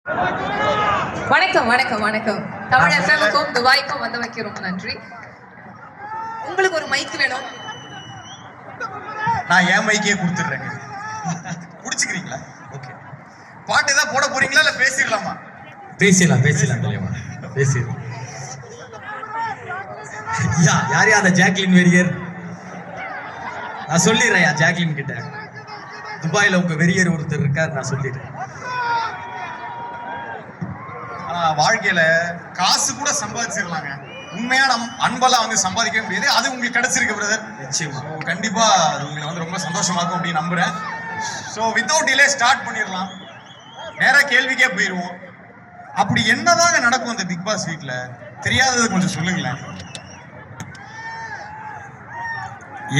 வணக்கம் வணக்கம் வணக்கம். தமிழ் எஃப்எம்க்கும் துபாய்க்கும் வந்து வைக்கிறோம். நன்றி. உங்களுக்கு ஒரு மைக் வேணும். நான் என் மைக்கே கொடுத்துட்றேங்க. குடிச்சுக்கிறீங்களா? ஓகே. பாட்டு ஏதாவது போட போறீங்களா இல்ல பேசிடலாமா? பேசலாம் தலைவா, பேசிடலாம். யார் அந்த ஜாக்லின் வெறியர்? நான் சொல்லிடுறேன் ஜாக்லின் கிட்ட, துபாயில உங்க வெறியர் ஒருத்தர் இருக்கார், நான் சொல்லிடுறேன். வாழ்க்கையில காசு கூட சம்பாதிச்சிடலாங்க, உண்மையான அன்பெல்லாம் வந்து சம்பாதிக்கவே முடியாது. அது உங்களுக்கு கிடைச்சிருக்கு பிரதர், நிச்சயமா. கண்டிப்பா அது உங்களை வந்து ரொம்ப சந்தோஷமாக்கும் அப்படின்னு நம்புறேன். ஸோ வித்தவுட் டிலே ஸ்டார்ட் பண்ணிடலாம், நேரா கேள்விக்கே போயிடுவோம். அப்படி என்னதாங்க நடக்கும் அந்த பிக் பாஸ் வீட்ல? தெரியாதது கொஞ்சம் சொல்லுங்களேன்.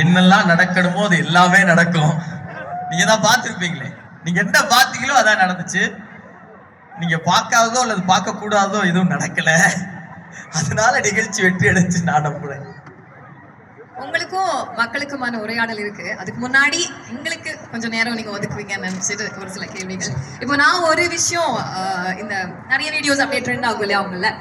என்னெல்லாம் நடக்கணுமோ அது எல்லாமே நடக்கும். நீங்க தான் பார்த்துருப்பீங்களே, நீங்க என்ன பார்த்தீங்களோ அதான் நடந்துச்சு. நீங்க பார்க்காததோ அல்லது பார்க்க கூடாதோ எதுவும் நடக்கல. அதனால நிகழ்ச்சி வெற்றி அடைஞ்சு நான் நம்புறேன். உங்களுக்கும் மக்களுக்குமான உரையாடல் இருக்கு. அதுக்கு முன்னாடி எங்களுக்கு கொஞ்சம் நேரம் நீங்க ஒதுக்குவீங்கன்னு நினைச்சிட்டு ஒரு சில கேள்விகள். இப்போ நான் ஒரு விஷயம், இந்த நிறைய வீடியோஸ் அப்படியே ட்ரெண்ட் ஆகும் இல்லையா அவங்கள,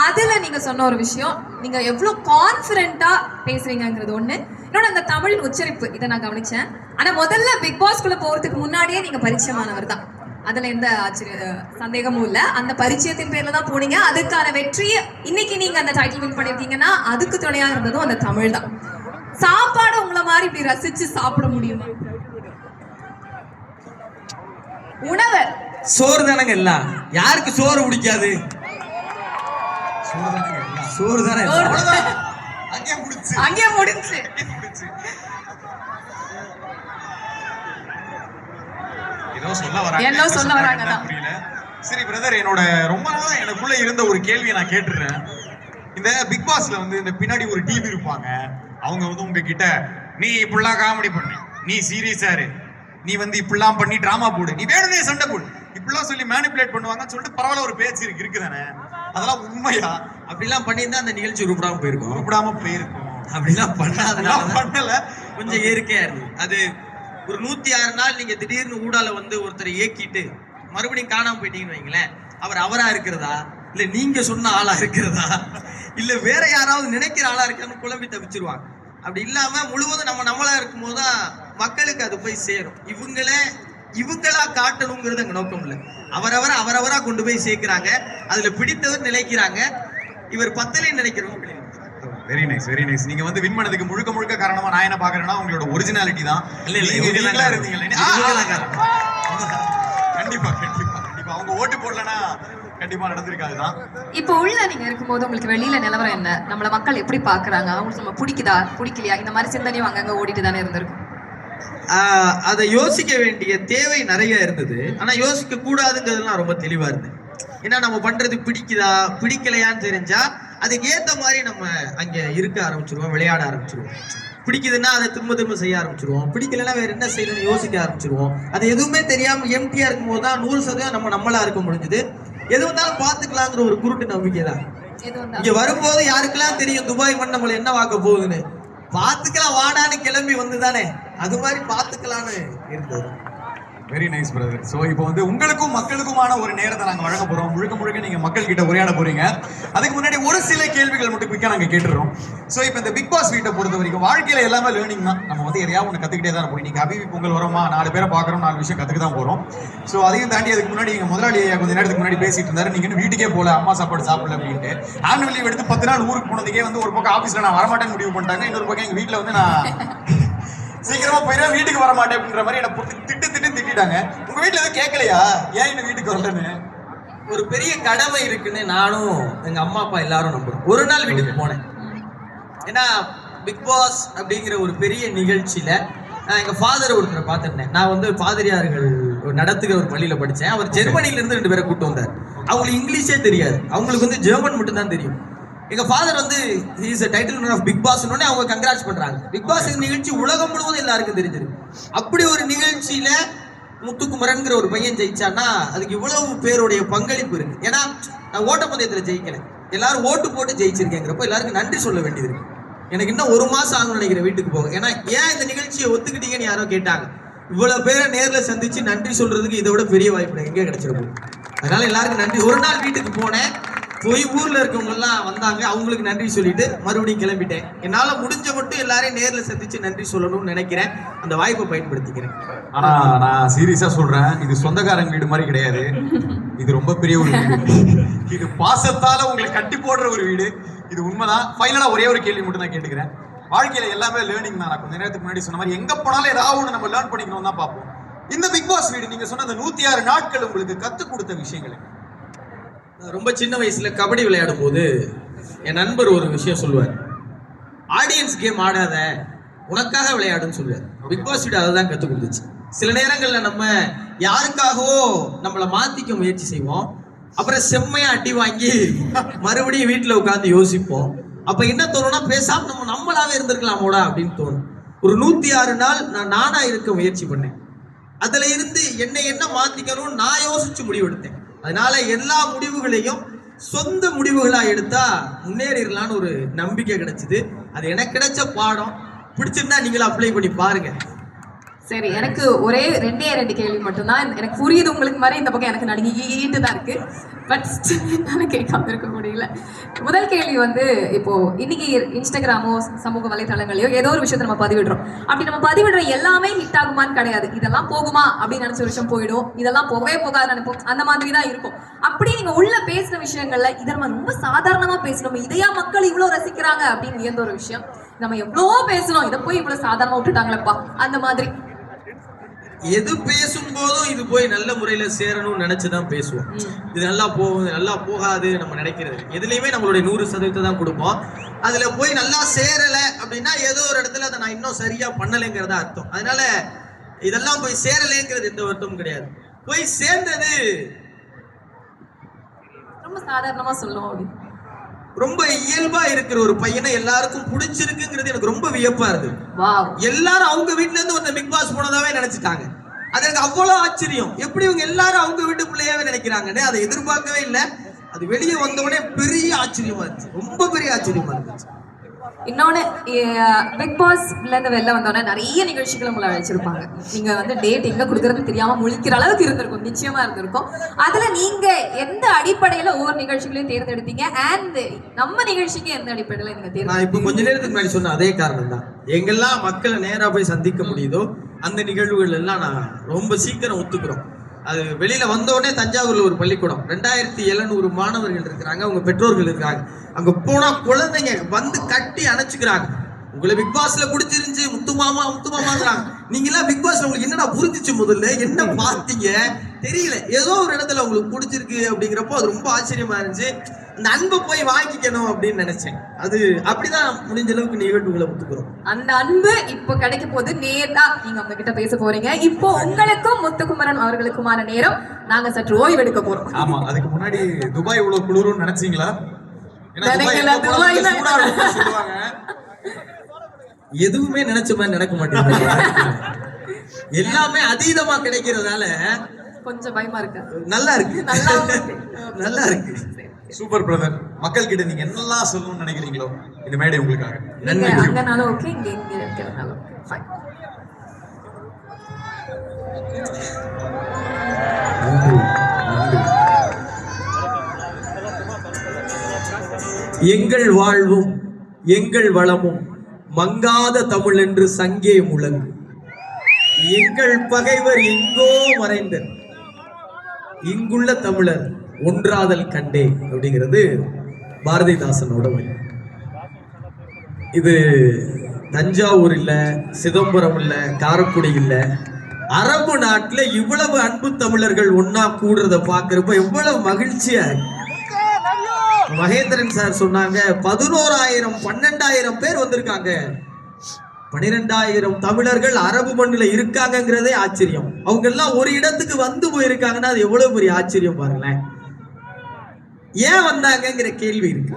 அதுல நீங்க சொன்ன ஒரு விஷயம், நீங்க எவ்வளவு கான்பிடென்ட்டா பேசுறீங்கிறது ஒண்ணு. இன்னொன்னு அந்த தமிழ் உச்சரிப்பு, இதை நான் கவனிச்சேன். ஆனா முதல்ல பிக் பாஸ்குள்ள போறதுக்கு முன்னாடியே நீங்க பரிச்சயமானவர் தான், அதுல எந்த சந்தேகமும் இல்ல. அந்த பரிச்சயத்தின் பேர்ல தான் போனீங்க. அதுக்கான வெற்றியை இன்னைக்கு நீங்க அந்த டைட்டில் வின் பண்ணிருக்கீங்கன்னா அதுக்கு துணையா இருந்ததும் அந்த தமிழ் தான். சாப்பாடு உங்களை மாதிரி இப்படி ரசிச்சு சாப்பிட முடியுமா? உணவு சோறு தானங்க எல்லாம். யாருக்கு சோறு பிடிக்காது? சோறு தானே. அங்கே முடிச்சு. என்ன சொல்ல வராங்க புரியல. சரி பிரதர், என்னோட ரொம்ப நாளா எனக்குள்ள இருந்த ஒரு கேள்வியை நான் கேட்டுறேன். இந்த பிக் பாஸ்ல வந்து இந்த பின்னாடி ஒரு டீம் இருப்பாங்க, அவங்க வந்து உங்ககிட்ட நீ இப்படிலாம் காமெடி பண்ணு, நீ சீரியஸா இரு, நீ வந்து இப்படிலாம் பண்ணி டிராமா போடு, நீ வேணும்னே சண்டை போடு, இப்படிலாம் சொல்லி மேனிபுலேட் பண்ணுவாங்கன்னு சொல்லிட்டு பரவாயில்ல ஒரு பேச்சு இருக்குதானே? அதெல்லாம் உண்மையா? அப்படிலாம் பண்ணியிருந்தா அந்த நிகழ்ச்சி உருப்படாம போயிருக்கும். அப்படிலாம் பண்ணல, கொஞ்சம் இயற்கையா இருந்தது. அது ஒரு 106 நாள் நீங்க திடீர்னு ஊடால வந்து ஒருத்தரை ஏக்கிட்டு மறுபடியும் காணாம போயிட்டீங்கன்னு வைங்களேன், அவரா இருக்கிறதா இல்ல நீங்க சொன்ன ஆளா இருக்கிறதா இல்ல வேற யாராவது நினைக்கிற ஆளா இருக்கான்னு குழம்பி தவிச்சிருவாங்க. அப்படி இல்லாம முழுவதும் நம்மளா இருக்கும் போதுதான் மக்களுக்கு அது போய் சேரும். இவங்களா காட்டணுங்கிறது அங்க நோக்கம் இல்லை. அவரவரா கொண்டு போய் சேர்க்கிறாங்க, அதுல பிடித்தவர் நினைக்கிறாங்க, இவர் பத்தலை நினைக்கிறவங்க. Very nice, very nice. நீங்க வந்து வின் பண்ணதுக்கு முழுக்க காரணமா நான் என்ன பாக்குறேன்னா உங்களோட ஒரிஜினாலிட்டி தான். கண்டிப்பா கண்டிப்பா கண்டிப்பா அவங்க ஓட்டு போடலன்னா கண்டிப்பா நடந்திருக்காதுதான். இப்போ உள்ள நீங்க இருக்கும்போது உங்களுக்கு வெளியில நிலவரம் என்ன? நம்மள மக்கள் எப்படி பாக்குறாங்க? அவங்களுக்கு நம்ம பிடிக்குதா பிடிக்கலையா? இந்த மாதிரி சிந்தனையும் அங்கங்க ஓடிட்டு தானே இருந்திருக்கும். அதை யோசிக்க வேண்டிய தேவை நிறைய இருந்தது. ஆனா யோசிக்க கூடாதுங்கிறதுலாம் ரொம்ப தெளிவா இருந்தது. ஏன்னா நம்ம பண்றது பிடிக்குதா பிடிக்கலையான்னு தெரிஞ்சா அதுக்கு ஏத்த மாதிரி நம்ம அங்க இருக்க ஆரம்பிச்சிருவோம், விளையாட ஆரம்பிச்சிருவோம். பிடிக்குதுன்னா அதை திரும்ப செய்ய ஆரம்பிச்சிருவோம், பிடிக்கலன்னா வேற என்ன செய்யணும்னு யோசிக்க ஆரம்பிச்சிருவோம். அது எதுவுமே தெரியாம எம்டியா இருக்கும் போது தான் 100% நம்மளா இருக்க முடிஞ்சது. எது வந்தாலும் பாத்துக்கலாங்கிற ஒரு குருட்டு நம்பிக்கை தான். இங்க வரும்போது யாருக்கெல்லாம் தெரியும் துபாய் மண் நம்மள என்ன வாக்க போகுதுன்னு? பாத்துக்கலாம் வாடான்னு கிளம்பி வந்துதானே, அது மாதிரி பாத்துக்கலான்னு இருந்தது. Very nice brother. ஸோ இப்போ வந்து உங்களுக்கும் மக்களுக்குமான ஒரு நேரத்தை நாங்கள் வழங்க போகிறோம். முழுக்க நீங்கள் மக்கள் கிட்ட உரையாட போறீங்க. அதுக்கு முன்னாடி ஒரு சில கேள்விகள் மட்டும் குயிக்காக நாங்கள் கேட்டுறோம். ஸோ இப்போ இந்த பிக் பாஸ் வீட்டை பொறுத்த வரைக்கும் வாழ்க்கையில் எல்லாமே லேர்னிங் தான். நம்ம வந்து எதையாவது ஒன்று கற்றுக்கிட்டே தான் போய் நீங்கள் அபிவி பொங்கல் வரோமா, 4 பேரை பார்க்குறோம், 4 விஷயம் கற்றுக்க தான் போகிறோம். ஸோ அதையும் தாண்டி அதுக்கு முன்னாடி எங்கள் முதலாளி கொஞ்சம் நேரத்துக்கு முன்னாடி பேசிட்டு இருந்தாரு, நீங்கள் இன்னும் வீட்டுக்கே போகல, அம்மா சாப்பாடு சாப்பிடல அப்படின்ட்டு. ஆனுவல் லீவ் எடுத்து 10 நாள் ஊருக்கு போனதுக்கே வந்து ஒரு பக்கம் ஆஃபீஸில் நான் வரமாட்டேன்னு முடிவு பண்ணிட்டாங்க, இன்னொரு பக்கம் எங்கள் வீட்டில் வந்து நான் சீக்கிரமா போயிடுவேன், வீட்டுக்கு வர மாட்டேன் அப்படின்ற மாதிரி என்ன திட்டாங்க. உங்க வீட்டுல எதுவும் கேட்கலையா ஏன் இன்னும் வீட்டுக்கு வரலன்னு? ஒரு பெரிய கடமை இருக்குன்னு நானும் எங்க அம்மா அப்பா எல்லாரும் நம்புறோம். ஒரு நாள் வீட்டுக்கு போனேன். ஏன்னா பிக் பாஸ் அப்படிங்கிற ஒரு பெரிய நிகழ்ச்சியில நான் எங்க ஃபாதர் ஒருத்தரை பார்த்துருந்தேன். நான் வந்து பாதிரியார்கள் நடத்துகிற ஒரு பள்ளியில படித்தேன். அவர் ஜெர்மனில இருந்து 2 பேரை கூட்டு வந்தார். அவங்களுக்கு இங்கிலீஷே தெரியாது, அவங்களுக்கு வந்து ஜெர்மன் மட்டும் தான் தெரியும். எங்க ஃபாதர் வந்து is a title winner of Bigg Boss உடனே அவங்க கங்க்ராட்ஸ் பண்றாங்க. பிக் பாஸ் நிகழ்ச்சி உலகம் முழுவதும் எல்லாருக்கும் தெரிஞ்சிருக்கு. அப்படி ஒரு நிகழ்ச்சியில முத்துக்குமரன்கிற ஒரு பையன் ஜெயிச்சான்னா அதுக்கு இவ்வளவு பேருடைய பங்களிப்பு இருக்கு. ஏன்னா நான் ஓட்டப்பந்தயத்துல ஜெயிக்கல, எல்லாரும் ஓட்டு போட்டு ஜெயிச்சிருக்கேங்கிறப்ப எல்லாருக்கும் நன்றி சொல்ல வேண்டியது இருக்கு. எனக்கு இன்னும் 1 மாசம் ஆகும் நினைக்கிறேன் வீட்டுக்கு போக. ஏன்னா ஏன் இந்த நிகழ்ச்சியை ஒத்துக்கிட்டீங்கன்னு யாரோ கேட்டாங்க. இவ்வளவு பேரை நேர்ல சந்திச்சு நன்றி சொல்றதுக்கு இதை விட பெரிய வாய்ப்பு எங்கே கிடைச்சிருக்கும். அதனால எல்லாருக்கும் நன்றி. ஒரு நாள் வீட்டுக்கு போனேன், போய் ஊர்ல இருக்கவங்க எல்லாம் வந்தாங்க, அவங்களுக்கு நன்றி சொல்லிட்டு மறுபடியும் கிளம்பிட்டேன். என்னால முடிஞ்ச மட்டும் எல்லாரையும் நேர்ல சந்திச்சு நன்றி சொல்லணும்னு நினைக்கிறேன். அந்த வாய்ப்பை பயன்படுத்திக்கிறேன். ஆனா நான் சீரியஸா சொல்றேன், இது சொந்தக்காரங்க வீடு மாதிரி கிடையாது. இது ரொம்ப பெரிய ஒரு வீடு. இது பாசத்தால உங்களை கட்டி போடுற ஒரு வீடு. இது உண்மைதான். ஃபைனலா ஒரே ஒரு கேள்வி மட்டும் நான் கேட்டுக்கிறேன். வாழ்க்கையில எல்லாமே லேர்னிங் தான். நான் கொஞ்ச நேரத்துக்கு முன்னாடி சொன்ன மாதிரி எங்க போனாலும் ஏதாவது ஒன்று நம்ம லேர்ன் பண்ணிக்கணும் தான் பார்ப்போம். இந்த பிக் பாஸ் வீடு நீங்க சொன்ன அந்த 106 நாட்கள் உங்களுக்கு கத்துக் கொடுத்த விஷயங்கள் என்ன? நான் ரொம்ப சின்ன வயசுல கபடி விளையாடும் போது என் நண்பர் ஒரு விஷயம் சொல்லுவார், ஆடியன்ஸ் கேம் ஆடாத, உனக்காக விளையாடுன்னு சொல்லுவார். பிக் பாஸ் வீடு அதை தான் கற்றுக் கொடுத்துச்சு. சில நேரங்கள்ல நம்ம யாருக்காகவோ நம்மளை மாத்திக்க முயற்சி செய்வோம், அப்புறம் செம்மையா அடி வாங்கி மறுபடியும் வீட்டுல உட்காந்து யோசிப்போம். அப்ப என்ன தோணும்னா, பேசாம நம்மளாவே இருந்திருக்கலாமோடா அப்படின்னு தோணும். ஒரு 106 நாள் நான் நானா இருக்க முயற்சி பண்ணேன். அதுல இருந்து என்ன மாத்திக்கணும்னு நான் யோசிச்சு முடிவெடுத்தேன். அதனால எல்லா முடிவுகளையும் சொந்த மூடிவுகளா எடுத்தா முன்னேறிடலான்னு ஒரு நம்பிக்கை கிடைச்சது. அது எனக்கு கிடைச்ச பாடம். பிடிச்சிருந்தா நீங்களும் அப்ளை பண்ணி பாருங்க. சரி, எனக்கு ஒரே ரெண்டு கேள்வி மட்டும்தான். எனக்கு புரியுது உங்களுக்கு மாதிரி, இந்த பக்கம் எனக்கு நடுங்கிட்டு தான் இருக்கு. பட் என்னால கேட்காம இருக்க முடியல. முதல் கேள்வி வந்து, இப்போ இன்னைக்கு இன்ஸ்டாகிராமோ சமூக வலைதளங்களையோ ஏதோ ஒரு விஷயத்தை நம்ம பதிவிடுறோம். அப்படி நம்ம பதிவிடுற எல்லாமே ஹிட் ஆகுமான்னு கிடையாது. இதெல்லாம் போகுமா அப்படின்னு நினைச்ச விஷயம் போயிடும், இதெல்லாம் போகவே போகாது நினைப்போம். அந்த மாதிரி தான் இருக்கும். அப்படி நீங்க உள்ள பேசுற விஷயங்கள்ல இதை நம்ம ரொம்ப சாதாரணமா பேசணும், இதையா மக்கள் இவ்வளவு ரசிக்கிறாங்க அப்படின்னு எந்த ஒரு விஷயம் நம்ம எவ்வளவோ பேசணும், இதை போய் இவ்வளவு சாதாரணமா விட்டுட்டாங்களப்பா அந்த மாதிரி எது பேசும்போதும் இது போய் நல்ல முறையில சேரணும்னு நினைச்சுதான் பேசுவோம். இது நல்லா போகும், நல்லா போகாது நம்ம நினைக்கிறது. எதுலையுமே நம்மளுடைய 100% தான் கொடுப்போம். அதுல போய் நல்லா சேரல அப்படின்னா ஏதோ ஒரு இடத்துல அதை நான் இன்னும் சரியா பண்ணலைங்கிறதா அர்த்தம். அதனால இதெல்லாம் போய் சேரலைங்கிறது எந்த அர்த்தமும் கிடையாது. போய் சேர்ந்தது ரொம்ப சாதாரணமா சொல்லுவோம். அப்படி ரொம்ப இயல்பா இருக்கிற ஒரு பையனை எல்லாருக்கும் பிடிச்சிருக்குங்கிறது எனக்கு ரொம்ப வியப்பா இருக்கு. எல்லாரும் அவங்க வீட்டுல இருந்து ஒரு பிக் பாஸ் போனதாவே நினைச்சிட்டாங்க. அது எனக்கு அவ்வளவு ஆச்சரியம். எப்படி இவங்க எல்லாரும் அவங்க வீட்டு பிள்ளையாவே நினைக்கிறாங்கன்னு அதை எதிர்பார்க்கவே இல்லை. அது வெளியே வந்தவுடனே பெரிய ஆச்சரியமா இருந்துச்சு, ரொம்ப பெரிய ஆச்சரியமா இருந்துச்சு. இன்னொன்னு, பிக் பாஸ்ல இருந்து வெளில வந்தோடனே நிறைய நிகழ்ச்சிகள் உங்களை அழைச்சிருப்பாங்க. நீங்க வந்து டேட் எங்க கொடுக்கறது தெரியாம முழிக்கிற அளவுக்கு இருந்திருக்கும், நிச்சயமா இருந்திருக்கும். அதுல நீங்க எந்த அடிப்படையில ஒவ்வொரு நிகழ்ச்சிகளையும் தேர்ந்தெடுத்தீங்க, அண்ட் நம்ம நிகழ்ச்சிக்கு எந்த அடிப்படையில நீங்க தேர்ந்தெடுத்தீங்க? நான் இப்ப கொஞ்ச நேரத்துக்கு முன்னாடி சொன்ன அதே காரணம் தான். எங்கெல்லாம் மக்களை நேரா போய் சந்திக்க முடியுதோ அந்த நிகழ்வுகள் எல்லாம் நான் ரொம்ப சீக்கிரம் ஒத்துக்கிறோம். அது வெளியில வந்தோடனே தஞ்சாவூர்ல ஒரு பள்ளிக்கூடம், 2700 மாணவர்கள் இருக்கிறாங்க, அவங்க பெற்றோர்கள் இருக்காங்க. அங்க போனா குழந்தைங்க வந்து கட்டி அணைச்சுக்கிறாங்க. உங்களை பிக் பாஸ்ல பிடிச்சிருந்துச்சு, முத்துமாமா முத்துமாமாங்கிறாங்க. நீங்க எல்லாம் பிக் பாஸ்ல உங்களுக்கு என்னடா புரிஞ்சிச்சு, முதல்ல என்ன பார்த்தீங்க தெரியல, ஏதோ ஒரு இடத்துல உங்களுக்கு பிடிச்சிருக்கு அப்படிங்கிறப்போ அது ரொம்ப ஆச்சரியமா இருந்துச்சு. அந்த அன்பை போய் வாங்கிக்கணும் அப்படின்னு நினைச்சேன். அது அப்படிதான் முடிஞ்ச அளவுக்கு நிகழ்வுகளை ஒத்துக்கிறோம். அந்த அன்பு இப்ப கிடைக்க போது நேரா நீங்க அவங்க கிட்ட பேச போறீங்க. இப்போ உங்களுக்கும் முத்துக்குமரன் அவர்களுக்குமான நேரம். நாங்க சற்று ஓய்வு எடுக்க போறோம். ஆமா, அதுக்கு முன்னாடி துபாய் இவ்வளவு குளிரும்னு நினைச்சீங்களா? எதுவுமே நினைச்ச மாதிரி நடக்க மாட்டேங்குது. எல்லாமே அதீதமா கிடைக்கிறதால கொஞ்சம் பயமா இருக்கு. நல்லா இருக்கு, நல்லா இருக்கு. Super brother. மக்கள் கிட்ட நீங்க என்னெல்லாம் சொல்லணும்னு நினைக்கிறீங்களோ இந்த மேடை உங்களுக்காக. நன்றி. அங்கனாலும் ஓகே, இங்க இருக்கிறதுனாலும் ஃபைன். எங்கள் வாழ்வும் எங்கள் வளமும் மங்காத தமிழ் என்று சங்கே முழங்கு. எங்கள் பகைவர் எங்கோ மறைந்த இங்குள்ள தமிழர் ஒன்றாதல் கண்டே அப்படிங்கிறது பாரதிதாசனோட வரி. இது தஞ்சாவூர் இல்ல, சிதம்பரம் இல்ல, காரைக்குடி இல்ல, அரபு நாட்டுல இவ்வளவு அன்பு தமிழர்கள் ஒன்னா கூடுறத பாக்குறப்ப எவ்வளவு மகிழ்ச்சியா இருக்கு. மகேந்திரன் சார் சொன்னாங்க 11,000 12,000 பேர் வந்திருக்காங்க. 12,000 தமிழர்கள் அரபு மண்ணுல இருக்காங்கிறதே ஆச்சரியம். அவங்க எல்லாம் ஒரு இடத்துக்கு வந்து போயிருக்காங்கன்னா அது எவ்வளவு பெரிய ஆச்சரியம் பாருங்களேன். ஏன் வந்தாங்கிற கேள்வி இருக்கு.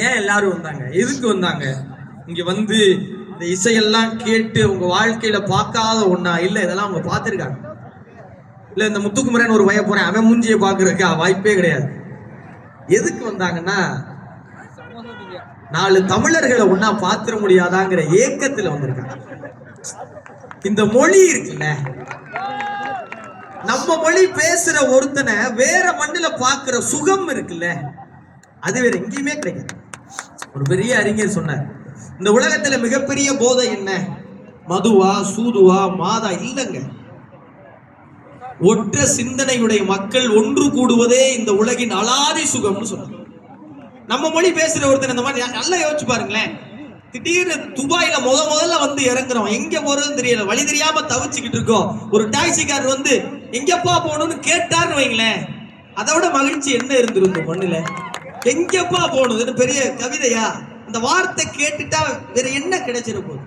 ஏன் எல்லாரும் வந்தாங்க, எதுக்கு வந்தாங்க? இங்க வந்து இந்த இசையெல்லாம் கேட்டு உங்க வாழ்க்கையில பார்க்காத ஒண்ணா இல்ல, இதெல்லாம் அவங்க பார்த்திருக்காங்க. இல்ல இந்த முத்துக்குமரன் ஒரு வய போறேன் அவன் மூஞ்சியை பாக்குறதுக்கா? வாய்ப்பே கிடையாது. எதுக்கு வந்தாங்கன்னா 4 தமிழர்களை ஒன்னா பாத்திர முடியாதாங்கிற ஏக்கத்துல வந்திருக்காங்க. இந்த மொழி இருக்குல்ல, நம்ம மொழி பேசுற ஒருத்தனை வேற மண்ணுல பாக்குற சுகம் இருக்குல்ல, அது வேற எங்கேயுமே கிடைக்காது. ஒரு பெரிய அறிஞர் சொன்னார், இந்த உலகத்துல மிகப்பெரிய போதை என்ன? மதுவா, சூதுவா, மாதா இல்லைங்க. ஒற்ற சிந்தனையுடைய மக்கள் ஒன்று கூடுவதே இந்த உலகின் அலாதி சுகம்னு சொன்னார். நம்ம மொழி பேசுற ஒருத்தன் இந்த மாதிரி நல்லா யோசிச்சு பாருங்களேன். திடீர்னு துபாயில முதல்ல வந்து இறங்குறோம், எங்க போறதுன்னு தெரியல, வழி தெரியாம தவிச்சுக்கிட்டு இருக்கோம். ஒரு டாக்ஸிக்காரர் வந்து எங்கப்பா போகணும்னு கேட்டாருன்னு வைங்களேன், அதோட மகிழ்ச்சி என்ன இருந்திருக்கும் மண்ணுல? எங்கப்பா போகணும்னு பெரிய கவிதையா? இந்த வார்த்தை கேட்டுட்டா வேற என்ன கிடைச்சிருக்கும்?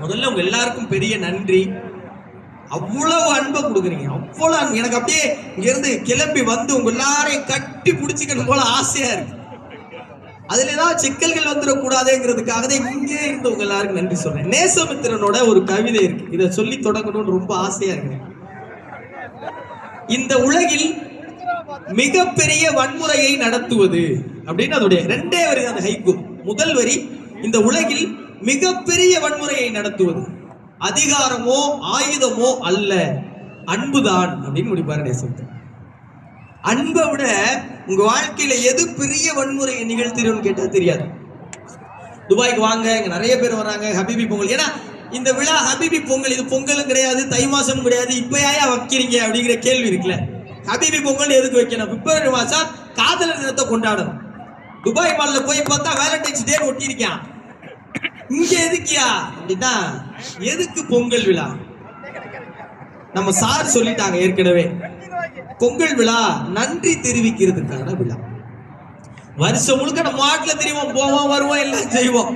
முதல்ல உங்க எல்லாருக்கும் பெரிய நன்றி. அவ்வளவு அன்பை கொடுக்குறீங்க, அவ்வளவு எனக்கு அப்படியே இங்க இருந்து கிளம்பி வந்து உங்க எல்லாரையும் கட்டி பிடிச்சிக்கணும் போல ஆசையா இருக்கு. அதுல ஏதாவது சிக்கல்கள் வந்துடக்கூடாதுங்கிறதுக்காக தான் இங்கே இருந்து உங்க எல்லாருக்கும் நன்றி சொல்றேன். நேசமித்திரனோட ஒரு கவிதை இருக்கு, இதை சொல்லி தொடங்கணும்னு ரொம்ப ஆசையா இருக்கு. இந்த உலகில் மிகப்பெரிய வன்முறையை நடத்துவது அப்படின்னு அதோடைய 2 வரி அந்த ஹைக்கூ. முதல் வரி, இந்த உலகில் மிகப்பெரிய வன்முறையை நடத்துவது அதிகாரமோ ஆயுதமோ அல்ல, அன்புதான் அப்படின்னு முடிப்பாரு நேசமித்திரன். அன்பை விட உங்க வாழ்க்கையில எது பெரிய வன்முறையை நிகழ்த்திடும் கேட்டா தெரியாது. துபாய்க்கு வாங்க, இங்க நிறைய பேர் வராங்க, ஹபீபி பொங்கல். ஏன்னா இந்த விழா ஹபீபி பொங்கல், இது பொங்கலும் கிடையாது, தை மாசம் கிடையாது, இப்ப ஏயா வைக்கிறீங்க அப்படிங்கிற கேள்வி இருக்குல்ல. ஹபீபி பொங்கல் எதுக்கு வைக்கணும்? பிப்ரவரி மாசம் காதலர் தினத்தை கொண்டாடணும். துபாய் மால்ல போய் பார்த்தா வேலண்டைன்ஸ் டே ஒட்டி இருக்கான். இங்க எதுக்கியா அப்படின்னா, எதுக்கு பொங்கல் விழா? நம்ம சார் சொல்லிட்டாங்க ஏற்கனவே, பொங்கல் விழா நன்றி தெரிவிக்கிறதுக்கான விழா. வருஷம் முழுக்க நம்ம நாட்டுல தெரியும், போவோம் வருவோம் எல்லாம் செய்வோம்.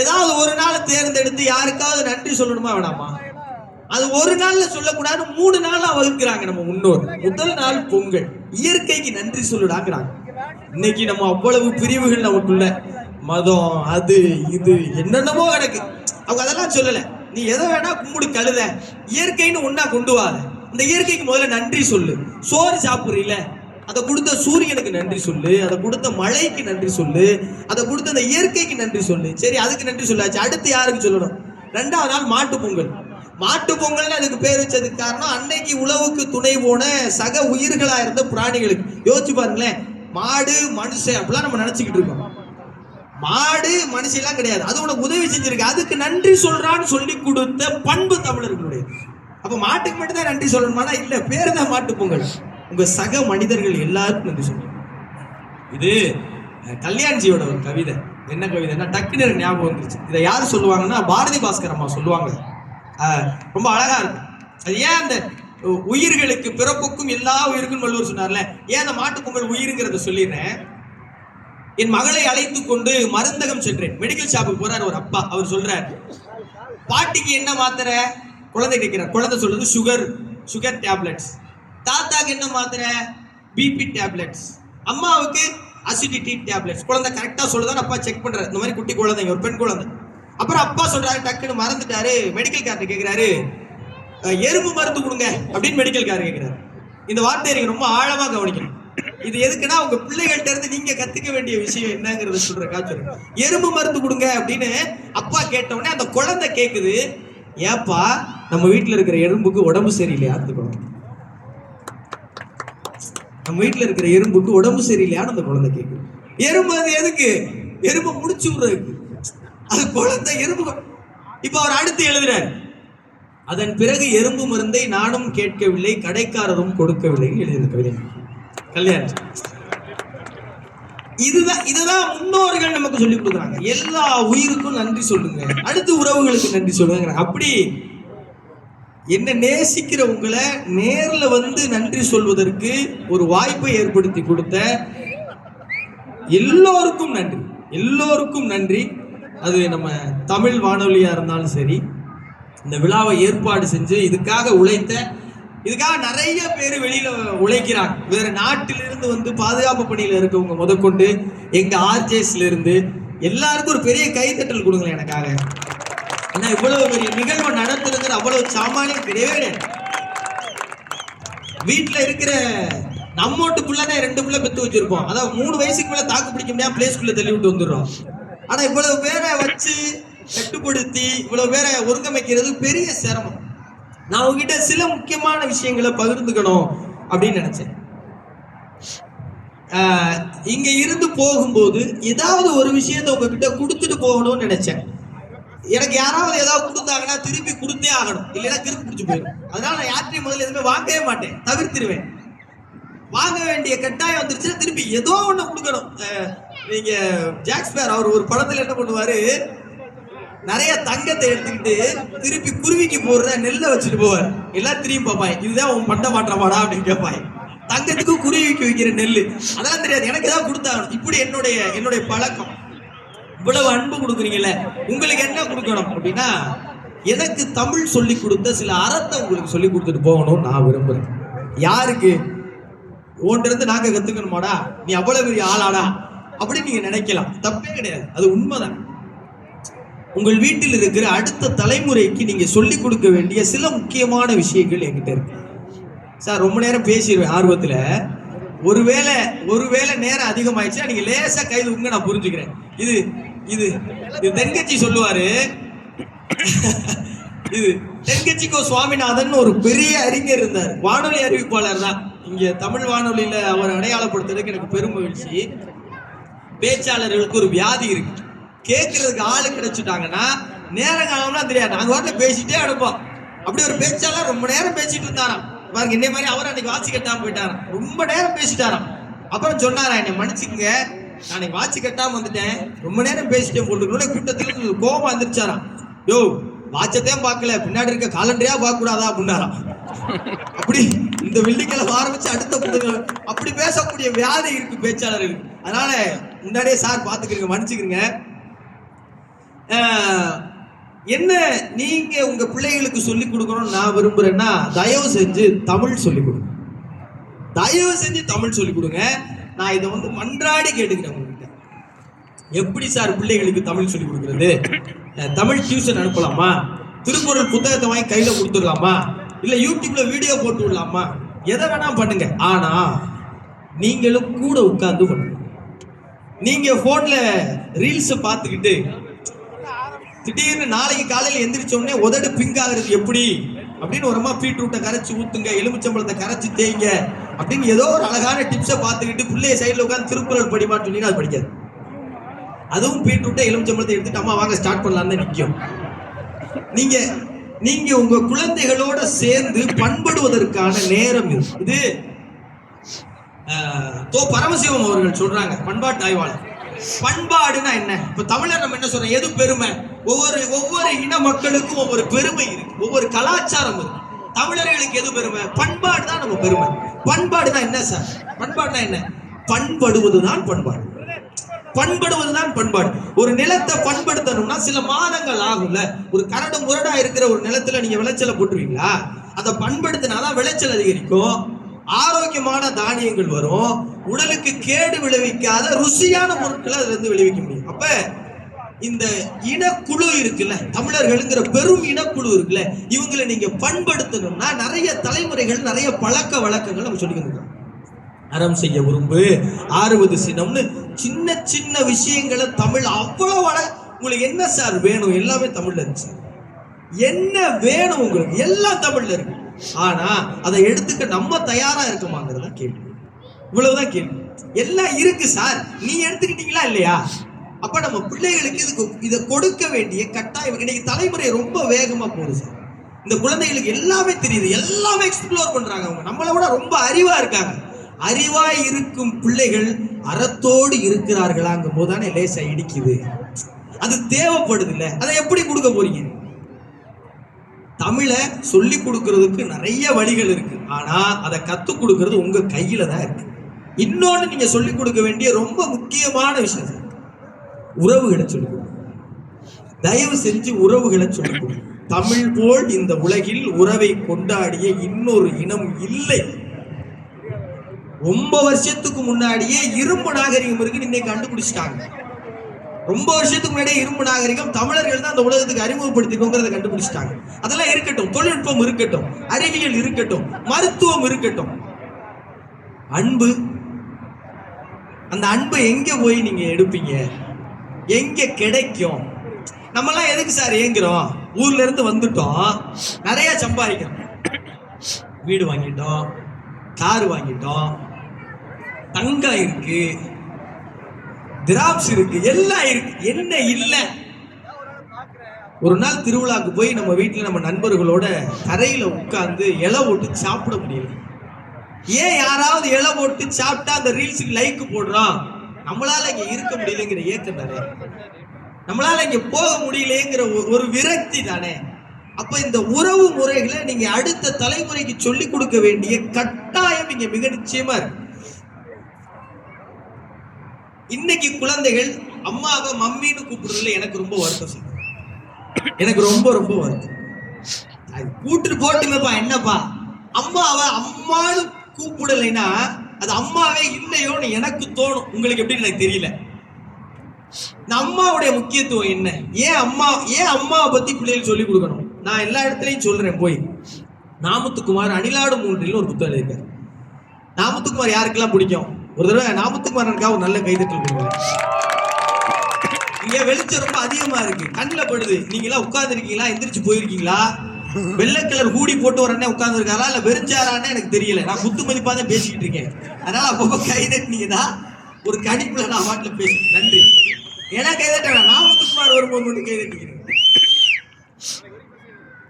ஏதாவது ஒரு நாள் தேர்ந்தெடுத்து யாருக்காவது நன்றி சொல்லணுமா வேணாமா? அது ஒரு நாள்ல சொல்லக்கூடாது, 3 நாளா வகுக்கிறாங்க நம்ம முன்னோர். முதல் நாள் பொங்கல், இயற்கைக்கு நன்றி சொல்லுடாங்கிறாங்க. இன்னைக்கு நம்ம அவ்வளவு பிரிவுகள் நமக்குள்ள, மதம் அது இது என்னென்னமோ கிடக்கு. அவங்க அதெல்லாம் சொல்லல, நீ எதை வேணா கும்பிடு கழுத, இயற்கைன்னு ஒன்னா கொண்டு வாத. இந்த இயற்கைக்கு முதல்ல நன்றி சொல்லு. சோறு சாப்பிடுறீல, அதை கொடுத்த சூரியனுக்கு நன்றி சொல்லு, அதை கொடுத்த மழைக்கு நன்றி சொல்லு, அதை கொடுத்த அந்த இயற்கைக்கு நன்றி சொல்லு. சரி, அதுக்கு நன்றி சொல்லாச்சு, அடுத்து யாருக்கு சொல்லணும்? 2வது நாள் மாட்டு பொங்கல். மாட்டு பொங்கல்னு அதுக்கு பேர் வச்சதுக்கு காரணம், அன்னைக்கு உழவுக்கு துணை போன சக உயிர்களா இருந்த பிராணிகளுக்கு. யோசிச்சு பாருங்களேன், மாடு மனுஷன் அப்படிலாம் நம்ம நினைச்சுக்கிட்டு இருக்கோம். மாடு மனுஷன் எல்லாம் கிடையாது, அது உனக்கு உதவி செஞ்சிருக்கு, அதுக்கு நன்றி சொல்றான்னு சொல்லி கொடுத்த பண்பு தமிழர்களுடைய. அப்ப மாட்டுக்கு மட்டும் தான் நன்றி சொல்லணுமானா இல்ல, பேரு தான் மாட்டு பொங்கல். உங்க சக மனிதர்கள் எல்லாருக்கும் நன்றி சொல்லணும். இது கல்யாண்ஜியோட ஒரு கவிதை. என்ன கவிதைன்னா, டக்குனு ஞாபகம் வந்துருச்சு. இதை யாரு சொல்லுவாங்கன்னா, பாரதி பாஸ்கர் அம்மா சொல்லுவாங்க. ரொம்ப அழகா இருக்கும். அது ஏன் அந்த உயிர்களுக்கு பிறப்புக்கும் எல்லா உயிருக்கும் வள்ளுவர் சொன்னார்ல, ஏன் அந்த மாட்டு பொங்கல் உயிருங்கிறத சொல்லிடுறேன். என் மகளை அழைத்து கொண்டு மருந்தகம் சென்றேன். மெடிக்கல் ஷாப்புக்கு போறாரு ஒரு அப்பா. அவர் சொல்றார், பாட்டிக்கு என்ன மாத்திரை? குழந்தை கேட்கிறார். குழந்தை சொல்றது சுகர் டேப்லெட்ஸ். தாத்தாக்கு என்ன மாத்திரை? BP tablets. அம்மாவுக்கு அசிடிட்டி டேப்லெட்ஸ். குழந்தை கரெக்டா சொல்லுதான் அப்பா செக் பண்றாரு. இந்த மாதிரி குட்டி குழந்தைங்க, ஒரு பெண் குழந்தை. அப்புறம் அப்பா சொல்றாரு, டக்குன்னு மறந்துட்டாரு. மெடிக்கல் கார்டு கேட்கிறாரு, எறும்பு மருந்து கொடுங்க அப்படின்னு மெடிக்கல் கார்டு கேட்கிறாரு. இந்த வார்த்தையை நீங்க ரொம்ப ஆழமா கவனிக்கணும். இது எதுக்குன்னா, உங்க பிள்ளைகள்ட்ட இருந்து நீங்க கத்துக்க வேண்டிய விஷயம் என்னங்கிறத சொல்ற காட்சி. எறும்பு மருந்து கொடுங்க அப்படின்னு அப்பா கேட்ட உடனே அந்த குழந்தை கேக்குது, ஏப்பா நம்ம வீட்டுல இருக்கிற எறும்புக்கு உடம்பு சரியில்லையா? அந்த குழந்தை, நம்ம வீட்டுல இருக்கிற எறும்புக்கு உடம்பு சரியில்லையான்னு அந்த குழந்தை கேக்குது. எறும்பு அது எதுக்கு? எறும்பு முடிச்சு விடுறதுக்கு. அது குழந்தை எறும்பு. இப்ப அவர் அடுத்து எழுதுறாரு, அதன் பிறகு எறும்பு மருந்தை நானும் கேட்கவில்லை, கடைக்காரரும் கொடுக்கவில்லைன்னு எழுதிய கவிதை கல்யாணம். இதுதான் முன்னோர்கள் நமக்கு சொல்லி கொடுக்குறாங்க. எல்லா உயிருக்கும் நன்றி சொல்லுங்க, அடுத்து உறவுகளுக்கு நன்றி சொல்லுங்க. அப்படி என்ன நேசிக்கிற உங்களை நேர்ல வந்து நன்றி சொல்வதற்கு ஒரு வாய்ப்பை ஏற்படுத்தி கொடுத்த எல்லோருக்கும் நன்றி, எல்லோருக்கும் நன்றி. அது நம்ம தமிழ் வானொலியா இருந்தாலும் சரி, இந்த விழாவை ஏற்பாடு செஞ்சு இதுக்காக உழைத்த, இதுக்காக நிறைய பேர் வெளியில உழைக்கிறாங்க. வேற நாட்டிலிருந்து வந்து பாதுகாப்பு பணியில இருக்கவங்க முதற்கொண்டு எங்க ஆர்ஜேஸ்ல இருந்து எல்லாருக்கும் ஒரு பெரிய கைத்தட்டல் கொடுங்களேன் எனக்காக. ஏன்னா இவ்வளவு பெரிய நிகழ்வு நடத்துறது அவ்வளவு சாமானியம் கிடையவே கிடையாது. வீட்டுல இருக்கிற நம்மோட்டு பிள்ளைதான் 2 பிள்ளை பெத்து வச்சிருப்போம். அதாவது 3 வயசுக்கு மேல தாக்கு பிடிக்க முடியாம பிளே ஸ்கூல்ல தள்ளி விட்டு வந்துடுறோம். ஆனா இவ்வளவு பேரை வச்சு கட்டுப்படுத்தி இவ்வளவு பேரை ஒருங்கமைக்கிறது பெரிய சிரமம். நான் உங்ககிட்ட சில முக்கியமான விஷயங்களை பகிர்ந்துக்கணும் அப்படின்னு நினைச்சேன். இங்க இருந்து போகும்போது ஏதாவது ஒரு விஷயத்த உங்ககிட்ட கொடுத்துட்டு போகணும்னு நினைச்சேன். எனக்கு யாராவது ஏதாவது கொடுத்தாங்கன்னா திருப்பி கொடுத்தே ஆகணும், இல்லைன்னா திருப்பி பிடிச்சி போயிடும். அதனால நான் யார்கிட்டையும் முதல்ல எதுவுமே வாங்கவே மாட்டேன், தவிர்த்திருவேன். வாங்க வேண்டிய கட்டாயம் வந்துருச்சுன்னா திருப்பி ஏதோ ஒண்ணு கொடுக்கணும். நீங்க ஜாக்ஸ்பியர் அவர் ஒரு படத்துல என்ன பண்ணுவாரு, நிறைய தங்கத்தை எடுத்துக்கிட்டு திருப்பி குருவிக்கு போடுற நெல்லை வச்சுட்டு போவார். எல்லாம் திரும்பி பார்ப்பாங்க, இதுதான் உன் பண்ட மாற்றமாடா அப்படின்னு கேட்பாங்க. தங்கத்துக்கு குருவிக்கு வைக்கிற நெல் அதெல்லாம் தெரியாது, எனக்கு ஏதாவது கொடுத்தாங்க. இப்படி என்னுடைய பழக்கம். இவ்வளவு அன்பு கொடுக்குறீங்கல்ல, உங்களுக்கு என்ன கொடுக்கணும் அப்படின்னா, எனக்கு தமிழ் சொல்லி கொடுத்த சில அறத்தை உங்களுக்கு சொல்லி கொடுத்துட்டு போகணும்னு நான் விரும்புறேன். யாருக்கு? உன்கிட்ட நாங்க கத்துக்கணுமாடா, நீ அவ்வளவு பெரிய ஆளாடா அப்படின்னு நீங்க நினைக்கலாம், தப்பே கிடையாது, அது உண்மைதான். உங்கள் வீட்டில் இருக்கிற அடுத்த தலைமுறைக்கு நீங்க சொல்லி கொடுக்க வேண்டிய சில முக்கியமான விஷயங்கள் என்கிட்ட இருக்கு. சார் ரொம்ப நேரம் பேசிடுவேன் ஆர்வத்துல, ஒருவேளை நேரம் அதிகமாயிடுச்சுன்னா நீங்க லேசா கைது உங்க நான் புரிஞ்சுக்கிறேன். இது இது தென்கட்சி சொல்லுவாரு, இது தென்கட்சிக்கோ சுவாமிநாதன் ஒரு பெரிய அறிஞர் இருந்தார், வானொலி அறிவிப்பாளர் தான். இங்க தமிழ் வானொலியில அவர் அடையாளப்படுத்துறதுக்கு எனக்கு பெரும் மகிழ்ச்சி. பேச்சாளர்களுக்கு ஒரு வியாதி இருக்கு, கேட்கறதுக்கு ஆளு கிடைச்சிட்டாங்கன்னா நேரம் காலம்லாம் தெரியாது, நாங்க வாட்டில பேசிட்டே அனுப்போம். அப்படி ஒரு பேச்சாளர் ரொம்ப நேரம் பேசிட்டு இருந்தாராம். பாருங்க, என்ன மாதிரி அவர் அன்னைக்கு வாட்சி கட்டாம போயிட்டாராம், ரொம்ப நேரம் பேசிட்டாராம். அப்புறம் சொன்னாரா, என்னை மன்னிச்சுங்க, நான் வாட்சி கட்டாம வந்துட்டேன், ரொம்ப நேரம் பேசிட்டேன் போட்டு கூட்டத்துல கோபம் வந்துருச்சாராம். யோ, வாட்சத்தையும் பார்க்கல, பின்னாடி இருக்க காலண்டரையா பார்க்க கூடாதா அப்படின்னாராம். அப்படி இந்த வெள்ளிக்கிழமை ஆரம்பிச்சு அடுத்த அப்படி பேசக்கூடிய வியாதி இருக்கு பேச்சாளர்களுக்கு. அதனால முன்னாடியே சார் பாத்துக்கிறீங்க, மன்னிச்சுக்கிறீங்க. என்ன நீங்க உங்க பிள்ளைகளுக்கு சொல்லி கொடுக்கணும்னு நான் விரும்புறேன்னா, தயவு செஞ்சு தமிழ் சொல்லி கொடுங்க, தயவு செஞ்சு தமிழ் சொல்லி கொடுங்க. நான் இதை மன்றாடி கேட்டுக்கிறேன் உங்ககிட்ட. எப்படி சார் பிள்ளைகளுக்கு தமிழ் சொல்லி கொடுக்கறது? தமிழ் டியூஷன் அனுப்பலாமா? திருக்குறள் புத்தகத்தை வாங்கி கையில கொடுத்துடலாமா? இல்ல யூடியூப்ல வீடியோ போட்டு விடலாமா? எதை வேணா பண்ணுங்க, ஆனா நீங்களும் கூட உட்கார்ந்து பண்ணுங்க. நீங்க போன்ல ரீல்ஸ் பார்த்துக்கிட்டு திடீர்னு நாளைக்கு காலையில எந்திரிச்ச உடனே உதடு பிங்க் ஆகுறது எப்படி அப்படின்னு ஒரு அம்மா பீட்ரூட்டை கரைச்சி ஊத்துங்க, எலுமிச்சம்பழத்தை கரைச்சி தேய்ங்க அப்படின்னு ஏதோ ஒரு அழகான டிப்ஸை பார்த்துக்கிட்டு பிள்ளைய சைட்ல உட்காந்து திருக்குறள் படிமான்னு சொன்னீங்கன்னா அது படிக்காது. அதுவும் பீட்ரூட்டை எலுமிச்சம்பழத்தை எடுத்துட்டு அம்மா வாங்க ஸ்டார்ட் பண்ணலான்னு நிற்கும். நீங்க உங்க குழந்தைகளோட சேர்ந்து பண்படுவதற்கான நேரம் இது. பரமசிவம் அவர்கள் சொல்றாங்க, பண்பாட்டு ஆய்வாளர். பண்பாடுனா என்ன? இப்ப தமிழர் நம்ம என்ன சொல்றோம், எது பெருமை? ஒவ்வொரு இன மக்களுக்கும் ஒவ்வொரு பெருமை இருக்கு, ஒவ்வொரு கலாச்சாரம் இருக்கு. தமிழர்களுக்கு எது பெருமை? பண்பாடு தான் நம்ம பெருமை. பண்பாடுனா என்ன சார்? பண்பாடுனா என்ன? பண்படுவதுதான் பண்பாடு, பண்படுவதுதான் பண்பாடு. ஒரு நிலத்தை பண்படுத்தணும்னா சில மாதங்கள் ஆகும்ல. ஒரு கரடு முரடா இருக்கிற ஒரு நிலத்துல நீங்க விளைச்சலை போட்டுருவீங்களா? அதை பண்படுத்தினாதான் விளைச்சல் அதிகரிக்கும், ஆரோக்கியமான தானியங்கள் வரும், உடலுக்கு கேடு விளைவிக்காத ருசியான பொருட்களை அதுல இருந்து விளைவிக்க முடியும். அப்ப இந்த இனக்குழு இருக்குல்ல, தமிழர்கள்ங்கிற பெரும் இனக்குழு இருக்குல்ல, இவங்களை நீங்க பண்படுத்தணும்னா நிறைய தலைமுறைகள், நிறைய பழக்க வழக்கங்கள் நம்ம சொல்லிக்கணும். அறம் செய்ய விரும்பு, ஆறுவது சினம்னு சின்ன சின்ன விஷயங்களை தமிழ் அவ்வளவு உங்களுக்கு என்ன சார் வேணும்? எல்லாமே தமிழ்ல இருக்கு சார். என்ன வேணும் உங்களுக்கு? எல்லாம் தமிழ்ல இருக்கு. ஆனா அதை எடுத்துக்க நம்ம தயாரா இருக்குமாங்கிறத கேள்வி. இவ்வளவுதான் கேள்வி. எல்லாம் இருக்கு சார், நீ எடுத்துக்கிட்டீங்களா இல்லையா? அப்ப நம்ம பிள்ளைகளுக்கு இதை கொடுக்க வேண்டிய கட்டாயம். இன்னைக்கு தலைமுறை ரொம்ப வேகமா போகுது சார். இந்த குழந்தைகளுக்கு எல்லாமே தெரியுது, எல்லாமே எக்ஸ்ப்ளோர் பண்றாங்க. அவங்க நம்மளை விட ரொம்ப அறிவா இருக்காங்க. அறிவாய் இருக்கும் பிள்ளைகள் அறத்தோடு இருக்கிறார்களாங்கும் போதுதானே லேசா இடிக்குது. அது தேவைப்படுது இல்ல, அதை எப்படி கொடுக்க போறீங்க? தமிழை சொல்லி கொடுக்கறதுக்கு நிறைய வழிகள் இருக்கு, ஆனா அதை கத்து கொடுக்கறது உங்க கையில தான் இருக்கு. இன்னொன்னு நீங்க சொல்லி கொடுக்க வேண்டிய ரொம்ப முக்கியமான விஷயம், உறவுகளை சொல்லிக் கொடுங்க. தயவு செஞ்சு உறவுகளை சொல்லிக் கொடுங்க. தமிழ் போல் இந்த உலகில் உறவை கொண்டாடிய இன்னொரு இனம் இல்லை. ரொம்ப வருஷத்துக்கு முன்னாடியே இரும்பு நாகரிகம் இருக்கு, இன்னைக்கு கண்டுபிடிச்சிட்டாங்க. ரொம்ப வருஷத்துக்கு முன்னாடியே இரும்பு நாகரிகம் தமிழர்கள் தான் அந்த உலகத்துக்கு அறிமுகப்படுத்திக்கோங்கிறத கண்டுபிடிச்சிட்டாங்க. அதெல்லாம் இருக்கட்டும், தொழில்நுட்பம் இருக்கட்டும், அறிவியல் இருக்கட்டும், மருத்துவம் இருக்கட்டும், அன்பு, அந்த அன்பை எங்க போய் நீங்க எடுப்பீங்க? எங்க கிடைக்கும்? நம்மலாம் எதுக்கு சார் ஏங்குறோம்? ஊர்ல இருந்து வந்துட்டோம், நிறைய சம்பாதிக்கிறோம், வீடு வாங்கிட்டோம், கார் வாங்கிட்டோம், தங்கம் இருக்கு, திராட்சை இருக்கு, எல்லாம் இருக்கு. என்ன இல்ல? ஒரு நாள் திருவிழாக்கு போய் நம்ம வீட்டுல நம்ம நண்பர்களோட கரையில உட்கார்ந்து இலை போட்டு சாப்பிட முடியல. ஏன் யாராவது இலை போட்டு சாப்பிட்டா அந்த ரீல்ஸுக்கு லைக் போடுறோம்? நம்மளால இங்க இருக்க முடியலங்கிற ஏக்கம் தானே, நம்மளால இங்க போக முடியலங்கிற ஒரு விரக்தி தானே. அப்ப இந்த உறவு முறைகளை நீங்க அடுத்த தலைமுறைக்கு சொல்லிக் கொடுக்க வேண்டிய கட்டாயம் இங்க மிக நிச்சயமா இருக்கு. இன்னைக்கு குழந்தைகள் அம்மாவை மம்மின்னு கூப்பிடுறதுல எனக்கு ரொம்ப வருத்தம் சார், எனக்கு ரொம்ப ரொம்ப வருத்தம். கூட்டுட்டு போட்டுங்கப்பா, என்னப்பா அம்மாவை அம்மான்னு கூப்பிடலைன்னா அது அம்மாவே இல்லையோன்னு எனக்கு தோணும். உங்களுக்கு எப்படின்னு எனக்கு தெரியல. இந்த அம்மாவுடைய முக்கியத்துவம் என்ன? ஏன் அம்மாவை பத்தி பிள்ளைகள் சொல்லிக் கொடுக்கணும்? நான் எல்லா இடத்துலையும் சொல்றேன். போய் நாமத்துக்குமார் அணிலாடு மூன்றில் ஒரு புத்தகம் இருக்காரு. நாமத்துக்குமார் யாருக்கெல்லாம் பிடிக்கும்? ஒரு தடவை நாமத்துக்குமாரனுக்காக ஒரு நல்ல கைதட்டல் கொடுங்க. இங்க வெளிச்சம் ரொம்ப அதிகமா இருக்கு, கண்ணில் படுது. நீங்க எல்லாம் உட்கார்ந்து இருக்கீங்களா, எந்திரிச்சு போயிருக்கீங்களா? வெள்ளை கலர் ஹூடி போட்டு ஒரு அண்ணன் உட்கார்ந்து இருக்காரா இல்ல வெறிஞ்சாரான்னு எனக்கு தெரியல. நான் குத்து மதிப்பா தான் பேசிக்கிட்டு இருக்கேன். அதனால அப்பப்போ கைதட்டினீங்கன்னா ஒரு கணிப்புல நான் வாட்டில் பேச. நன்றி. ஏன்னா கைதட்ட நாமத்துக்குமார் வரும்போது மட்டும் கைதட்டிக்கிறேன்.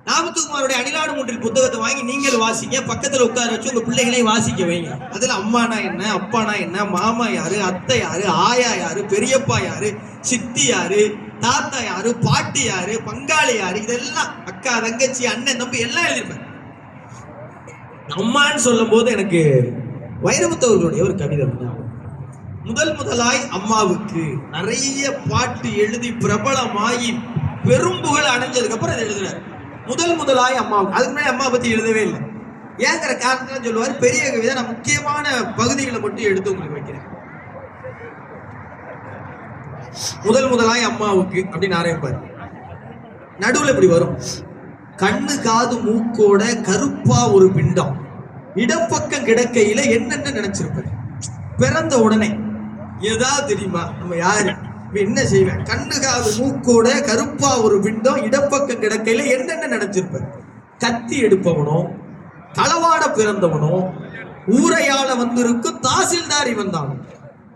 நாமத்துக்குமாருடைய அணிலாடு மூன்றில் புத்தகத்தை வாங்கி நீங்கள் வாசிங்க, பக்கத்துல உட்கார வச்சு உங்க பிள்ளைகளையும் வாசிக்க வைங்க. அதுல அம்மானா என்ன, அப்பானா என்ன, மாமா யாரு, அத்தை யாரு, ஆயா யாரு, பெரியப்பா யாரு, சித்தி யாரு, தாத்தா யாரு, பாட்டி யாரு, பங்காளி யாரு, இதெல்லாம் அக்கா தங்கச்சி அண்ணன் தம்பி எல்லாம் எழுதிருப்பேன். அம்மான்னு சொல்லும் போது எனக்கு வைரமுத்தவர்களுடைய ஒரு கவிதை முதலாய் அம்மாவுக்கு நிறைய பாட்டு எழுதி பிரபலமாகி பெரும்புகள் அடைஞ்சதுக்கு அப்புறம் அதை எழுதுறாரு. முதலாய் அம்மாவுக்கு. அதுக்கு முன்னாடி அம்மா பத்தி எழுதவே இல்லை. ஏங்கிற காரணத்துல சொல்லுவார். பெரிய கவிதை, நான் முக்கியமான பகுதிகளை மட்டும் எடுத்து உங்களுக்கு வைக்கிறேன். முதலாய் அம்மாவுக்கு அப்படின்னு ஆரம்பிப்பார். நடுவுல இப்படி வரும்: கண்ணு காது மூக்கோட கருப்பா ஒரு பிண்டம், இடப்பக்கம் கிடக்கையில என்னென்ன நினைச்சிருப்பாரு. பிறந்த உடனே ஏதாவது தெரியுமா நம்ம யாரு என்ன செய்வேன்? கண்ணு காது மூக்கோட கருப்பா ஒரு பிண்டம், இடப்பக்கம் கிடக்கையில என்னென்ன நினைச்சிருப்பார். கத்தி எடுப்பவனோ, களவாட பிறந்தவனோ, ஊரையாள வந்திருக்கும் தாசில்தாரி வந்தானோ,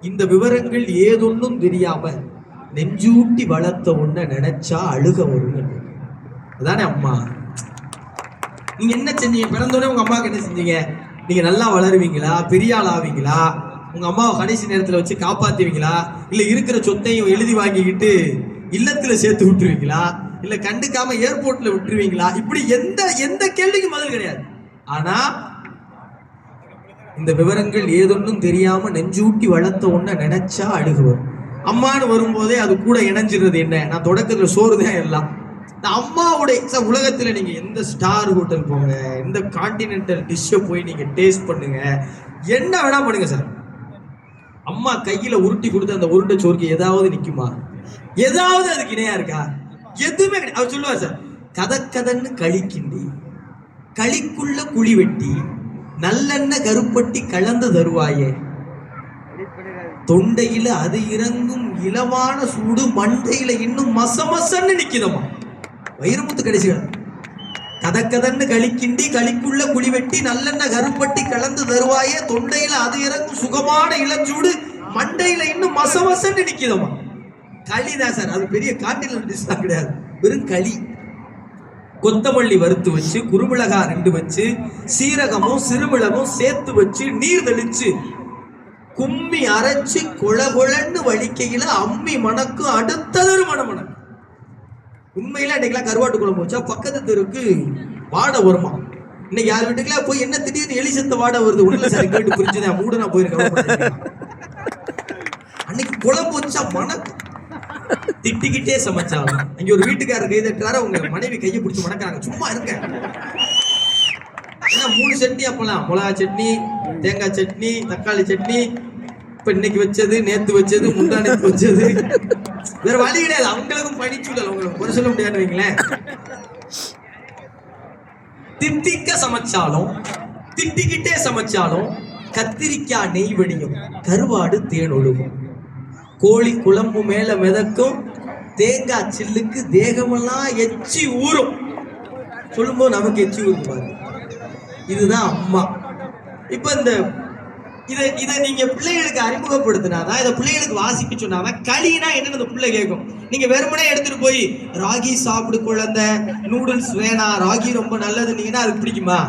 இந்த விவரங்கள் ஏதொன்னும் தெரியாம நெஞ்சூட்டி வளர்த்த உன்ன நினைச்சா அழுக வரும். அதானே அம்மா. நீங்க என்ன செஞ்சீங்க? பிறந்தோடனே உங்க அம்மாவுக்கு என்ன செஞ்சீங்க? நீங்க நல்லா வளருவீங்களா, பெரிய ஆள் ஆவீங்களா, உங்க அம்மாவை கடைசி நேரத்துல வச்சு காப்பாத்துவீங்களா, இல்ல இருக்கிற சொத்தையும் எழுதி வாங்கிக்கிட்டு இல்லத்துல சேர்த்து விட்டுருவீங்களா, இல்ல கண்டுக்காம ஏர்போர்ட்ல விட்டுருவீங்களா? இப்படி எந்த கேள்விக்கும் பதில் கிடையாது. ஆனா இந்த விவரங்கள் ஏதொன்னும் தெரியாம நெஞ்சூட்டி வளர்த்த உன்ன நினைச்சா அழுகுவர். அம்மானு வரும்போதே அது கூட இணைஞ்சிருது. என்ன, நான் தொடக்கத்துல சோறுதான் எல்லாம். இந்த அம்மாவுடைய உலகத்துல நீங்க எந்த ஸ்டார் ஹோட்டல் போங்க, எந்த கான்டினென்டல் டிஷ்ஷை போய் நீங்க டேஸ்ட் பண்ணுங்க, என்ன வேணா பண்ணுங்க சார், அம்மா கையில உருட்டி கொடுத்து அந்த உருண்டை சோறுக்கு ஏதாவது நிக்குமா? ஏதாவது அதுக்கு இணையா இருக்கா? எதுவுமே கிடையாது. அவர் சொல்லுவார் சார், கதன்னு களி கிண்டி களிக்குள்ள குழி வெட்டி நல்லெண்ணெய் கருப்பட்டி கலந்து தருவாயே, தொண்டையில அது இறங்கும் இளவான சூடு, மண்டையில இன்னும் மசமசன்னு நிக்குதமா. வைரமுத்து கடைசிகள் கதன்னு களிக்கிண்டி களிக்குள்ள குழி வெட்டி நல்லெண்ணெய் கருப்பட்டி கலந்து தருவாயே, தொண்டையில அது இறங்கும் சுகமான இளஞ்சூடு, மண்டையில இன்னும் மசமசன்னு நிக்குதமா. களிதான் சார், அது பெரிய கான்டினென்டல் டிஷ் தான் கிடையாது, வெறும் களி. கொத்தமல்லி வறுத்து வச்சு, குறுமிளகா 2 வச்சு, சீரகமும் சிறுமிளகும் சேர்த்து வச்சு, நீர் தெளிச்சு கும்மி அரைச்சு கொழன்னு வலிக்கையில அம்மி மணக்கும், அடுத்ததொரு மணமணக்கு. உண்மையில அன்னைக்கெல்லாம் கருவாட்டு குழம்பு வச்சா பக்கத்து தெருக்கு வாடை வருமா. இன்னைக்கு யார் வீட்டுக்குலாம் போய் என்ன திடீர்னு எலி செத்த வாடை வருது, உடனே சார் கேட்டு புரிஞ்சுதான் மூட நான் போயிருக்கேன். அன்னைக்கு குழம்பு வச்சா மணக்கு, திட்டிக்கிட்டே சமைச்சாலும். அங்க ஒரு வீட்டுக்காரர் கை தட்டுறாரு, உங்க மனைவி கையை பிடிச்சி மணக்கிறாங்க, சும்மா இருங்க. ஏன்னா 3 சட்னி அப்பலாம், மிளகா சட்னி, தேங்காய் சட்னி, தக்காளி சட்னி, இப்ப இன்னைக்கு வச்சது, நேத்து வச்சது, முந்தா நேத்து வச்சது, வேற வழி கிடையாது. அவங்களுக்கும் பணிச்சூழல், உங்களுக்கு ஒரு சொல்ல முடியாது வைங்களேன். திட்டிக்க சமைச்சாலும் திட்டிக்கிட்டே சமைச்சாலும் கத்திரிக்காய் நெய் வடியும், கருவாடு தேன் ஒழுகும், கோழி குழம்பு மேல மிதக்கும், தேங்காய் சில்லுக்கு தேகமெல்லாம் எச்சி ஊறும். சொல்லும்போது நமக்கு எச்சி ஊறுது பாருங்க. இதுதான் அம்மா. இப்ப இந்த இதை நீங்க பிள்ளைகளுக்கு அறிமுகப்படுத்தினாதான், இதை பிள்ளைகளுக்கு வாசிக்க சொன்னாதான் களினா என்னன்னு அந்த பிள்ளை கேட்கும். நீங்க வெறுமனே எடுத்துட்டு போய் ராகி சாப்பிடு குழந்தை, நூடுல்ஸ் வேணாம், ராகி ரொம்ப நல்லதுன்னீங்கன்னா அதுக்கு பிடிக்குமா?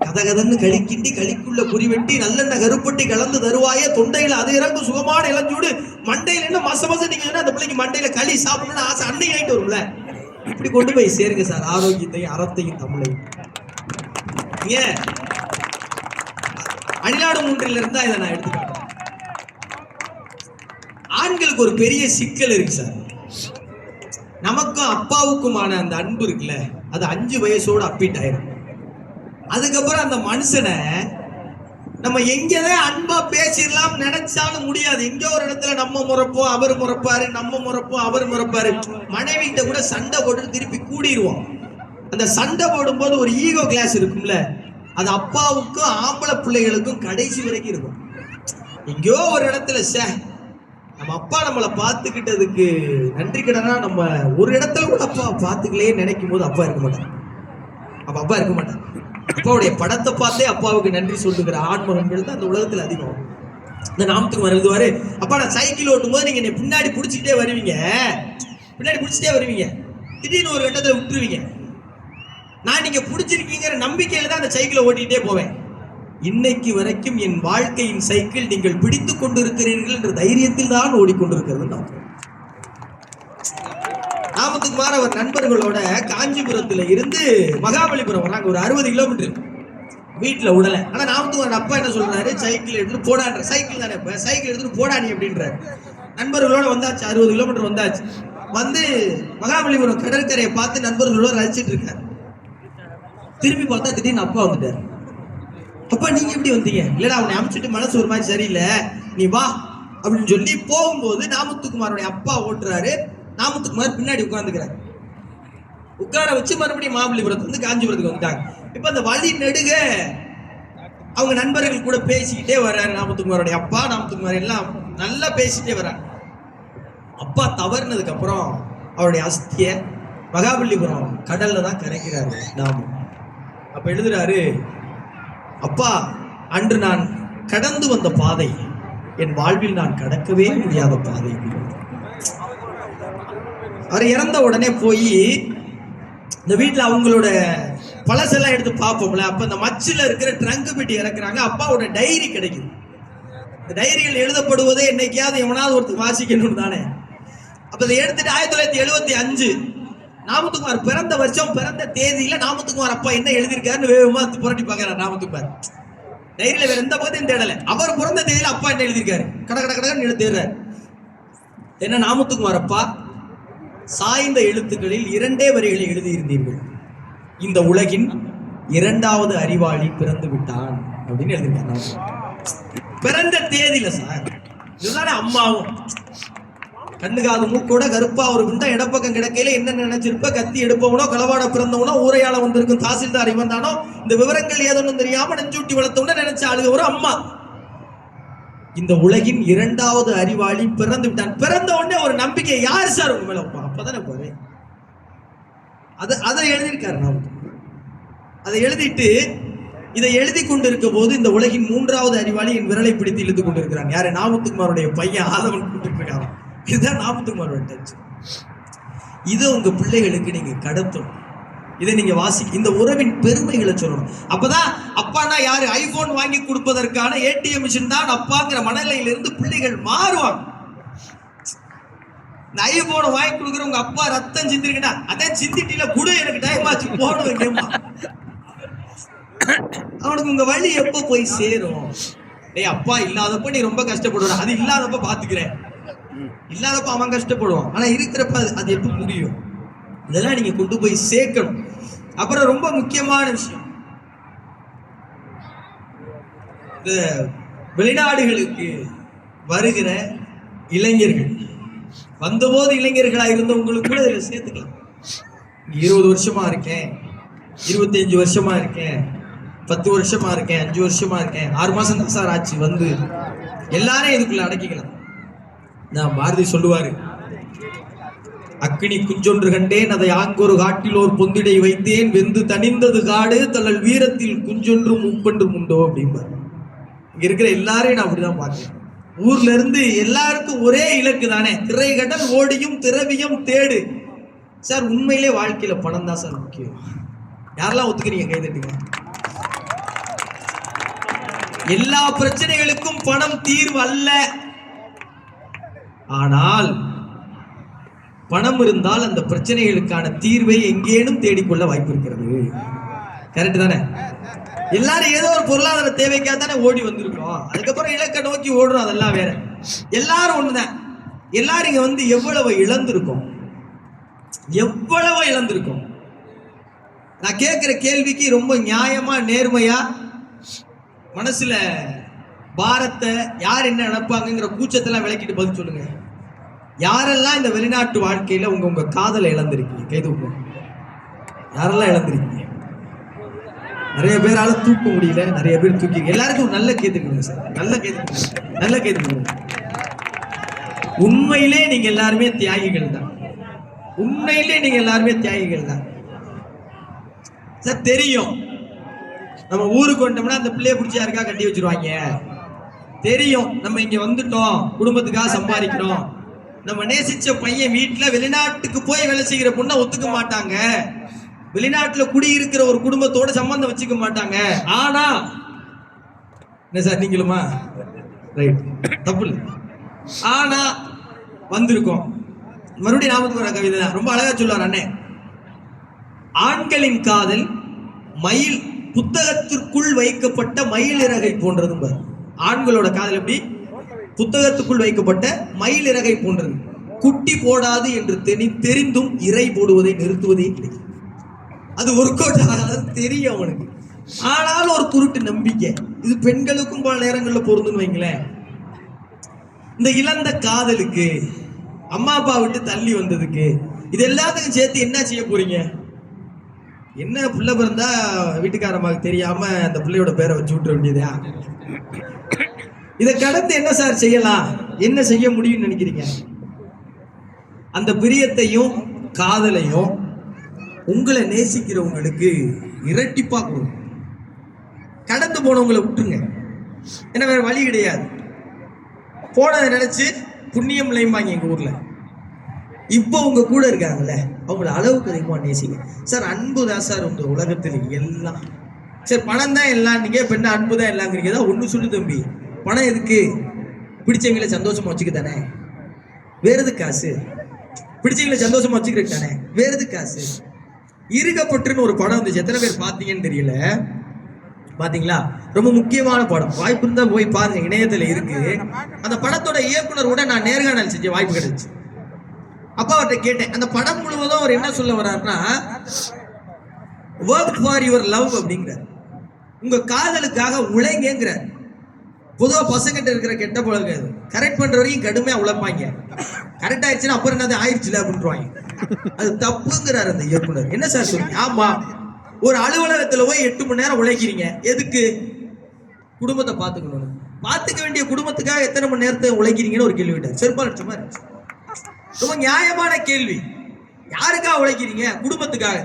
கதகதன்னு களி கிண்டி களிக்குள்ள குறிவெட்டி நல்லெண்ணெய் கருப்பட்டி கலந்து தருவாய, தொண்டையில அது இறங்கும் சுகமான இளஞ்சூடு, மண்டையில என்ன மச மச நீங்க அந்த பிள்ளைக்கு மண்டையில களி சாப்பிடணும்னு ஆசை அன்னைக்கு ஆயிட்டு வரும்ல. இப்படி கொண்டு போய் சேருங்க சார் ஆரோக்கியத்தையும் அறத்தையும் தமிழையும். ஏன் அணிலாடு மூன்றில் இருந்தா இதை நான் எடுத்துக்கிறேன். ஆண்களுக்கு ஒரு பெரிய சிக்கல் இருக்கு சார். நமக்கும் அப்பாவுக்குமான அந்த அன்பு இருக்குல்ல, அது 5 வயசோட அப்பீட் ஆயிரும். அதுக்கப்புறம் அந்த மனுஷனை நம்ம எங்கதான் அன்பா பேசிடலாம் நினைச்சாலும் முடியாது. எங்கோ ஒரு இடத்துல நம்ம முறைப்போம், அவர் முறைப்பாரு, நம்ம முறைப்போம், அவர் முறைப்பாரு. மனைவி கிட்ட கூட சண்டை போட்டு திருப்பி கூடிடுவோம். அந்த சண்டை போடும்போது ஒரு ஈகோ கிளாஸ் இருக்கும்ல, அது அப்பாவுக்கும் ஆம்பளை பிள்ளைகளுக்கும் கடைசி வரைக்கும் இருக்கும். எங்கேயோ ஒரு இடத்துல நம்ம அப்பா நம்மளை பார்த்துக்கிட்டதுக்கு நன்றி கடனா நம்ம ஒரு இடத்துல கூட அப்பா பார்த்துக்கலையே நினைக்கும் போது அப்பா இருக்க மாட்டார். அப்பா இருக்க மாட்டார். அப்பாவுடைய படத்தை பார்த்தே அப்பாவுக்கு நன்றி சொல்லுகிற ஆண்மகன்கள் தான் அந்த உலகத்துல அதிகம். இந்த நாமத்துக்கு வருவாரு, அப்பா நான் சைக்கிள் ஓட்டும் போது நீங்க பின்னாடி பிடிச்சிக்கிட்டே வருவீங்க, திடீர்னு ஒரு கட்டத்துல விட்டுருவீங்க. நான் நீங்க பிடிச்சிருக்கீங்கிற நம்பிக்கையில தான் அந்த சைக்கிளை ஓட்டிகிட்டே போவேன். இன்னைக்கு வரைக்கும் என் வாழ்க்கையின் சைக்கிள் நீங்கள் பிடித்துக் கொண்டிருக்கிறீர்கள் என்ற தைரியத்தில் தான் ஓடிக்கொண்டிருக்கிறது. நாமத்துக்குமார் அவர் நண்பர்களோட காஞ்சிபுரத்துல இருந்து மகாபலிபுரம் வராங்க, ஒரு 60 கிலோமீட்டர். வீட்டுல உடலை. ஆனா நாமத்துக்குமார் அப்பா என்ன சொல்றாரு, சைக்கிள் எடுத்துட்டு போடான்ற. சைக்கிள் தானே, சைக்கிள் எடுத்துட்டு போடா நீ அப்படின்றாரு. நண்பர்களோட வந்தாச்சு, 60 கிலோமீட்டர் வந்தாச்சு. வந்து மகாபலிபுரம் கடற்கரையை பார்த்து நண்பர்களோட ரசிச்சிட்டு இருக்காரு. திரும்பி பார்த்தா திடீர்னு அப்பா வந்துட்டாரு. அப்பா நீங்க எப்படி வந்தீங்க? இல்லடா அவனை அனுப்பிச்சிட்டு மனசு ஒரு மாதிரி சரியில்லை, நீ வா அப்படின்னு சொல்லி போகும்போது நாமத்துக்குமாரோடைய அப்பா ஓட்டுறாரு. நாமத்துக்குமார் பின்னாடி உட்கார்ந்துக்கிறார். உட்கார வச்சு மறுபடியும் மகாபலிபுரத்துல இருந்து காஞ்சிபுரத்துக்கு வந்துட்டாங்க. இப்ப அந்த வழி நெடுக அவங்க நண்பர்கள் கூட பேசிக்கிட்டே வர்றாரு நாமத்துக்குமாரோடைய அப்பா. நாமத்துக்குமார் எல்லாம் நல்லா பேசிட்டே வர்றாங்க. அப்பா தவறுனதுக்கு அப்புறம் அவருடைய அஸ்திய மகாபலிபுரம் கடல்ல தான் கரைக்கிறாரு நாம. அப்ப எழுதுறாரு, அப்பா அன்று நான் கடந்து வந்த பாதை என் வாழ்வில் நான் கடக்கவே முடியாத பாதை. அவர் இறந்த உடனே போய் இந்த வீட்டில் அவங்களோட பழசெல்லாம் எடுத்து பார்ப்போம்ல. அப்ப இந்த மச்சில் இருக்கிற ட்ரங்கு பெட்டி இறக்குறாங்க. அப்பாவோட டைரி கிடைக்குது. இந்த டைரிகள் எழுதப்படுவதே என்னைக்காவது எவனாவது ஒருத்தர் வாசிக்கணும் தானே. அப்ப இதை எடுத்துட்டு 1975 நாமத்துக்குமார் பிறந்த வருஷம் பிறந்த தேதியில நாமத்துக்குமார் அப்பா என்ன எழுதியிருக்காருன்னு வேகமா புரட்டி பார்க்கிறார் நாமத்துக்குமார். டைரியில வேற எந்த பக்கத்தையும் தேடல. அவர் பிறந்த தேதியில அப்பா என்ன எழுதியிருக்காரு கடை தேடுறாரு. என்ன நாமத்துக்குமார் அப்பா சாய்ந்த எழுத்துக்களில் 2 வரிகளை எழுதியிருந்தீர்கள். இந்த உலகின் 2வது அறிவாளி பிறந்து விட்டான் அப்படின்னு எழுதியிருக்காங்க. பிறந்த தேதியில சார். இதுதானே அம்மாவும். கண்ணு காது மூக்கோட கருப்பா ஒரு குண்டா இடப்பக்கம் கிடக்கையில என்ன நினைச்சிருப்ப, கத்தி எடுப்பவனோ களவாட பிறந்தவனோ ஊரையாள வந்திருக்கும் தாசில்தார் இவன் தானோ, இந்த விவரங்கள் ஏதொன்னும் தெரியாம நெஞ்சூட்டி வளர்த்தவன நினைச்ச ஆளுக ஒரு அம்மா. இந்த உலகின் 2வது அறிவாளி பிறந்து விட்டான். பிறந்த உடனே ஒரு நம்பிக்கை யார் சார் உங்க மேல? அப்பதானே பாரு அதை எழுதியிருக்காரு. நாம் அதை எழுதிட்டு இதை எழுதி கொண்டிருக்க போது இந்த உலகின் 3வது அறிவாளி என் விரலை பிடித்து இழுத்து கொண்டிருக்கிறான். யாரு? நாமத்துக்குமாருடைய பையன் ஆதவன் கூப்பிட்டு இருக்கான். இதுதான் நாமத்துக்குமாரோட டச். இதை உங்க பிள்ளைகளுக்கு நீங்க கடத்தணும். இதை நீங்க இந்த உறவின் பெருமைகளை சொல்லணும். அப்பதான் அப்பானா யாரு, ஐபோன் வாங்கி கொடுப்பதற்கான ஏடிஎம் மிஷின் தான் அப்பாங்கிற மனநிலையிலிருந்து பிள்ளைகள் மாறுவாங்க. இந்த ஐபோனை வாங்கி கொடுக்குறவங்க அப்பா ரத்தம் சிந்திருக்கா, அதே சிந்திட்டில கூட எனக்கு டைம் ஆச்சு போடுவேன். அவனுக்கு உங்க வழி எப்போ போய் சேரும்? ஏய் அப்பா இல்லாதப்ப நீ ரொம்ப கஷ்டப்படுவ, அது இல்லாதப்ப பாத்துக்கிறேன். இல்லாதப்ப அவன் கஷ்டப்படுவான், ஆனா இருக்கிறப்ப அது எப்ப முடியும்? இதெல்லாம் நீங்க கொண்டு போய் சேர்க்கணும். அப்புறம் ரொம்ப முக்கியமான விஷயம், இந்த வெளிநாடுகளுக்கு வருகிற இளைஞர்கள், வந்தபோது இளைஞர்களா இருந்தவங்களுக்கு கூட இதில் சேர்த்துக்கலாம். 20 வருஷமா இருக்கேன், 25 வருஷமா இருக்கேன், 10 வருஷமா இருக்கேன், 5 வருஷமா இருக்கேன், 6 மாசம் தான் சார் ஆச்சு வந்து, எல்லாரும் இதுக்குள்ள அடக்கிக்கலாம். நான் பாரதி சொல்லுவாரு, அக்கினி குஞ்சொன்று கண்டேன், அதை ஆங்கொரு காட்டிலோர் பொந்திடை வைத்தேன், வெந்து தணிந்தது காடு தள்ளல் வீரத்தில் குஞ்சொன்றும் முப்பென்றும் உண்டோ அப்படிம்பார். இங்க இருக்கிற எல்லாரையும் நான் அப்படிதான் பார்க்கிறேன். ஊர்ல இருந்து எல்லாருக்கும் ஒரே இலக்கு தானே, திரை கடல் ஓடியும் திரவியம் தேடு. சார் உண்மையிலே வாழ்க்கையில பணம் தான் சார் முக்கியம். யாரெல்லாம் ஒத்துக்கிறீங்க கை தட்டுங்க. எல்லா பிரச்சனைகளுக்கும் பணம் தீர்வு அல்ல. ஆனால் பணம் இருந்தால் அந்த பிரச்சனைகளுக்கான தீர்வை எங்கேனும் தேடிக்கொள்ள வாய்ப்பு இருக்கிறது. கரெக்ட் தானே? எல்லாரும் ஏதோ ஒரு பொருளாதார தேவைக்காக தானே ஓடி வந்திருக்கிறோம். அதுக்கப்புறம் இலக்கை நோக்கி ஓடுறோம், அதெல்லாம் வேற. எல்லாரும் ஒண்ணுதான். எல்லாரும் இங்க வந்து எவ்வளவு இழந்திருக்கோம், எவ்வளவு இழந்திருக்கோம். நான் கேட்கிற கேள்விக்கு ரொம்ப நியாயமா நேர்மையா மனசுல பாரத்தை யார் என்ன நினைப்பாங்கிற கூச்சத்தெல்லாம் விளக்கிட்டு பதில் சொல்லுங்க. யாரெல்லாம் இந்த வெளிநாட்டு வாழ்க்கையில உங்க காதலை இழந்திருக்கீங்க? கை தூக்கம். யாரெல்லாம் இழந்திருக்கீங்க? நிறைய பேரால தூக்க முடியல, நிறைய பேர் தூக்கி. எல்லாருக்கும் நல்ல கேத்துக்கணும் சார், நல்ல கேத்துக்கணும், நல்ல கேத்துக்கணும். உண்மையிலே நீங்க எல்லாருமே தியாகிகள் தான். உண்மையிலே நீங்க எல்லாருமே தியாகிகள் தான் சார். தெரியும் நம்ம ஊருக்கு வந்துட்டோம்னா அந்த பிள்ளைய பிடிச்சி யாருக்கா கட்டி வச்சிருவாங்க. தெரியும் நம்ம இங்க வந்துட்டோம், குடும்பத்துக்காக சம்பாதிக்கிறோம். நம்ம நேசிச்ச பையன் வீட்டுல வெளிநாட்டுக்கு போய் வேலை செய்கிற பொண்ணை ஒத்துக்க மாட்டாங்க. வெளிநாட்டுல குடியிருக்கிற ஒரு குடும்பத்தோட சம்பந்தம் வச்சுக்க மாட்டாங்க. ஆனா என்ன சார் நீங்களுமா? ரைட், தப்பு இல்லை. ஆனா வந்திருக்கோம். மறுபடியும் ஞாபகத்துக்கு வர கவிதை தான், ரொம்ப அழகா சொல்லுவார் அண்ணே. ஆண்களின் காதல் மயில் புத்தகத்திற்குள் வைக்கப்பட்ட மயில் இறகை போன்றது. ஆண்களோட காதல் எப்படி? புத்தகத்துக்குள் வைக்கப்பட்ட மயில் இறகை போன்றது. குட்டி போடாது என்று தெரிந்தும் இறை போடுவதை நிறுத்துவதே இல்லை. அது ஒர்க் அவுட் ஆகாது தெரியும் அவனுக்கு. ஆனாலும் ஒரு குருட்டு நம்பிக்கை. இது பெண்களுக்கும் பல நேரங்களில் பொருந்துன்னு வைங்களேன். இந்த இழந்த காதலுக்கு, அம்மா அப்பா விட்டு தள்ளி வந்ததுக்கு, இது எல்லாத்துக்கும் சேர்த்து என்ன செய்ய போறீங்க? என்ன பிள்ளை பிறந்தா வீட்டுக்காரமாக தெரியாம அந்த பிள்ளையோட பேரை வச்சு விட்டுற வேண்டியதா? இதை கடந்து என்ன சார் செய்யலாம், என்ன செய்ய முடியும்னு நினைக்கிறீங்க? அந்த பிரியத்தையும் காதலையும் உங்களை நேசிக்கிறவங்களுக்கு இரட்டிப்பா கொடுங்க. கடந்து போனவங்களை விட்டுருங்க, ஏன்னா வேற வழி கிடையாது. போனதை நினைச்சு புண்ணியம் இல்லைம்பாங்க எங்க ஊர்ல. இப்போ உங்க கூட இருக்காங்கல்ல, அவங்கள அளவுக்கு அதிகமாக நேசிங்க சார். அன்பு தான் சார் உங்க உலகத்தில் எல்லாம். சரி, பணம் தான் எல்லாம், நீங்க பெண்ண அன்பு தான் எல்லாங்கிறீங்க. தான் ஒன்று சொல்லு தம்பி, பணம் எதுக்கு? பிடிச்சவங்களை சந்தோஷமா வச்சுக்க தானே, வேற எது காசு? பிடிச்சவங்களை சந்தோஷமா வச்சுக்கிறதுக்கு தானே, வேற எது காசு? இருக்கப்பட்டுன்னு ஒரு படம் வந்துச்சு, எத்தனை பேர் பார்த்தீங்கன்னு தெரியல. பாத்தீங்களா? ரொம்ப முக்கியமான படம். வாய்ப்பு இருந்தா போய் பாருங்க, இணையத்துல இருக்கு. அந்த படத்தோட இயக்குனரோட நான் நேர்காணல் செஞ்ச வாய்ப்பு கிடைச்சு. அப்பா அவர்கிட்ட கேட்டேன், அந்த படம் முழுவதும் அவர் என்ன சொல்ல வர்றாருன்னா, ஒர்க் ஃபார் யுவர் லவ் அப்படிங்கிறார். உங்க காதலுக்காக உழைங்கிறார். பொதுவா பசங்கிட்ட இருக்கிற கெட்ட பழக்கம் அது. கரெக்ட் பண்ற வரைக்கும் கடுமையா உழைப்பாங்க. கரெக்ட் ஆயிடுச்சுன்னா அப்புறம் என்னது ஆயிடுச்சுல அப்படின்றாங்க. அது தப்புங்கிறார் அந்த இயக்குனர். என்ன சார் சொல்றீங்க? ஆமா, ஒரு அலுவலகத்துல போய் 8 மணி நேரம் உழைக்கிறீங்க. எதுக்கு? குடும்பத்தை பார்த்துக்கணும். பார்த்துக்க வேண்டிய குடும்பத்துக்காக எத்தனை மணி நேரத்தை உழைக்கிறீங்கன்னு ஒரு கேள்வி விட்டார். செருப்பால் அடிச்ச மாதிரி இருந்துச்சு. ரொம்ப நியாயமான கேள்வி. யாருக்காக உழைக்கிறீங்க? குடும்பத்துக்காக.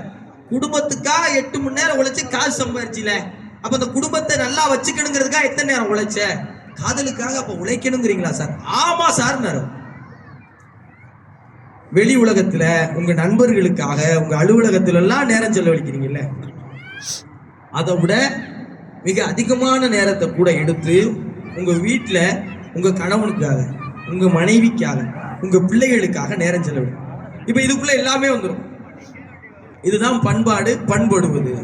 குடும்பத்துக்காக 8 மணி நேரம் உழைச்சு காசு சம்பாரிச்சில, அப்ப அந்த குடும்பத்தை நல்லா வச்சுக்கணுங்கிறதுக்காக எத்தனை நேரம் உழைச்ச? காதலுக்காக அப்ப உழைக்கணுங்கிறீங்களா சார்? ஆமா சார். வெளி உலகத்துல உங்க நண்பர்களுக்காக உங்க அலுவலகத்துல எல்லாம் நேரம் செலவழிக்கிறீங்கல்ல, அதை விட மிக அதிகமான நேரத்தை கூட எடுத்து உங்க வீட்டுல உங்க கணவனுக்காக, உங்க மனைவிக்காக, உங்க பிள்ளைகளுக்காக நேரம் செலவிடு. இப்ப இதுக்குள்ள எல்லாமே வந்துடும். இதுதான் பண்பாடு, பண்படுவது.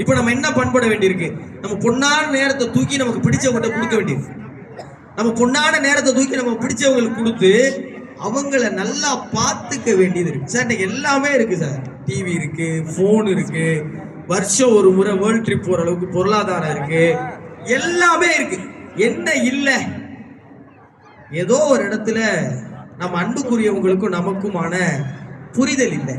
இப்ப நம்ம என்ன பண்பட வேண்டியிருக்கு? நம்ம பொன்னான நேரத்தை தூக்கி நமக்கு பிடிச்சவங்க கொடுக்க வேண்டியிருக்கு. நம்ம பொன்னான நேரத்தை தூக்கி நம்ம பிடிச்சவங்களுக்கு கொடுத்து அவங்கள நல்லா பார்த்துக்க வேண்டியது இருக்கு சார். இன்னைக்கு எல்லாமே இருக்கு சார். டிவி இருக்கு, போன் இருக்கு, வருஷம் ஒரு முறை வேர்ல்ட் ட்ரிப் போற அளவுக்கு பொருளாதாரம் இருக்கு, எல்லாமே இருக்கு. என்ன இல்லை? ஏதோ ஒரு இடத்துல நம்ம அன்புக்குரியவங்களுக்கும் நமக்குமான புரிதல் இல்லை.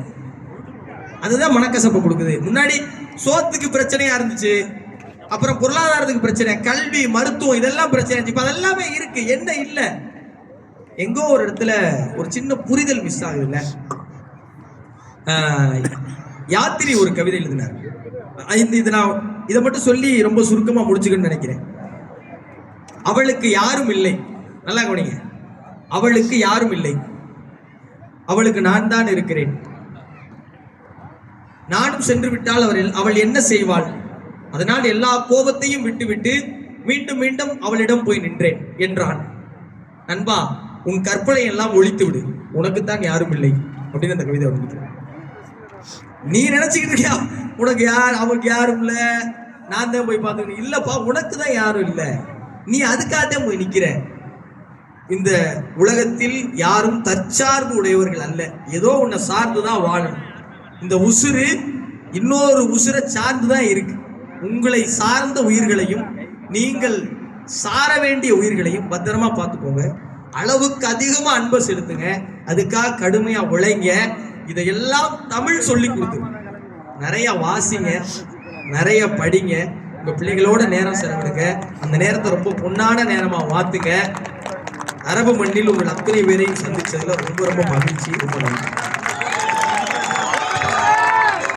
அதுதான் மனக்கசப்பை கொடுக்குது. முன்னாடி சோத்துக்கு பிரச்சனையா இருந்துச்சு, அப்புறம் பொருளாதாரத்துக்கு பிரச்சனை, கல்வி, மருத்துவம், இதெல்லாம் பிரச்சனை. இப்ப அதெல்லாமே இருக்கு. என்ன இல்லை? எங்கோ ஒரு இடத்துல ஒரு சின்ன புரிதல் மிஸ் ஆகுதுல்ல. யாத்திரி ஒரு கவிதை எழுதினார். இது நான் இதை மட்டும் சொல்லி ரொம்ப சுருக்கமா முடிச்சுக்கணும்னு நினைக்கிறேன். அவளுக்கு யாரும் இல்லை, நல்லா கவனிங்க, அவளுக்கு யாரும் இல்லை, அவளுக்கு நான் தான் இருக்கிறேன். நானும் சென்று விட்டால் அவள் என்ன செய்வாள்? அதனால் எல்லா கோபத்தையும் விட்டுவிட்டு மீண்டும் மீண்டும் அவளிடம் போய் நின்றேன் என்றான். நண்பா, உன் கற்பனை எல்லாம் ஒழித்து விடு, உனக்குத்தான் யாரும் இல்லை அப்படின்னு அந்த கவிதை வந்துட்டு. நீ நினைச்சுக்கிட்டு இருக்கியா உனக்கு அவளுக்கு யாரும் இல்ல, நான் தான் போய் பார்த்துக்கணும்? இல்லப்பா, உனக்கு தான் யாரும் இல்லை, நீ அதுக்காகத்தான் போய் நிக்கிற. இந்த உலகத்தில் யாரும் தற்சார்பு உடையவர்கள் அல்ல, ஏதோ உன்னை சார்ந்துதான் வாழணும். இந்த உசுறு இன்னொரு உசுரை சார்ந்துதான் இருக்கு. உங்களை சார்ந்த உயிர்களையும் நீங்கள் சார வேண்டிய உயிர்களையும் பத்திரமா பார்த்துக்கோங்க. அளவுக்கு அதிகமா அன்பை செலுத்துங்க, அதுக்காக கடுமையா உழைங்க. இதையெல்லாம் தமிழ் சொல்லி கொடுத்து நிறைய வாசிங்க, நிறைய படிங்க, உங்க பிள்ளைகளோட நேரம் செலவிடுங்க. அந்த நேரத்தை ரொம்ப பொன்னான நேரமா மாத்துங்க. அரபு மண்ணில் உங்கள் அத்தனை பேரையும் சந்திச்சதுல ரொம்ப ரொம்ப மகிழ்ச்சி. ரொம்ப நன்றி.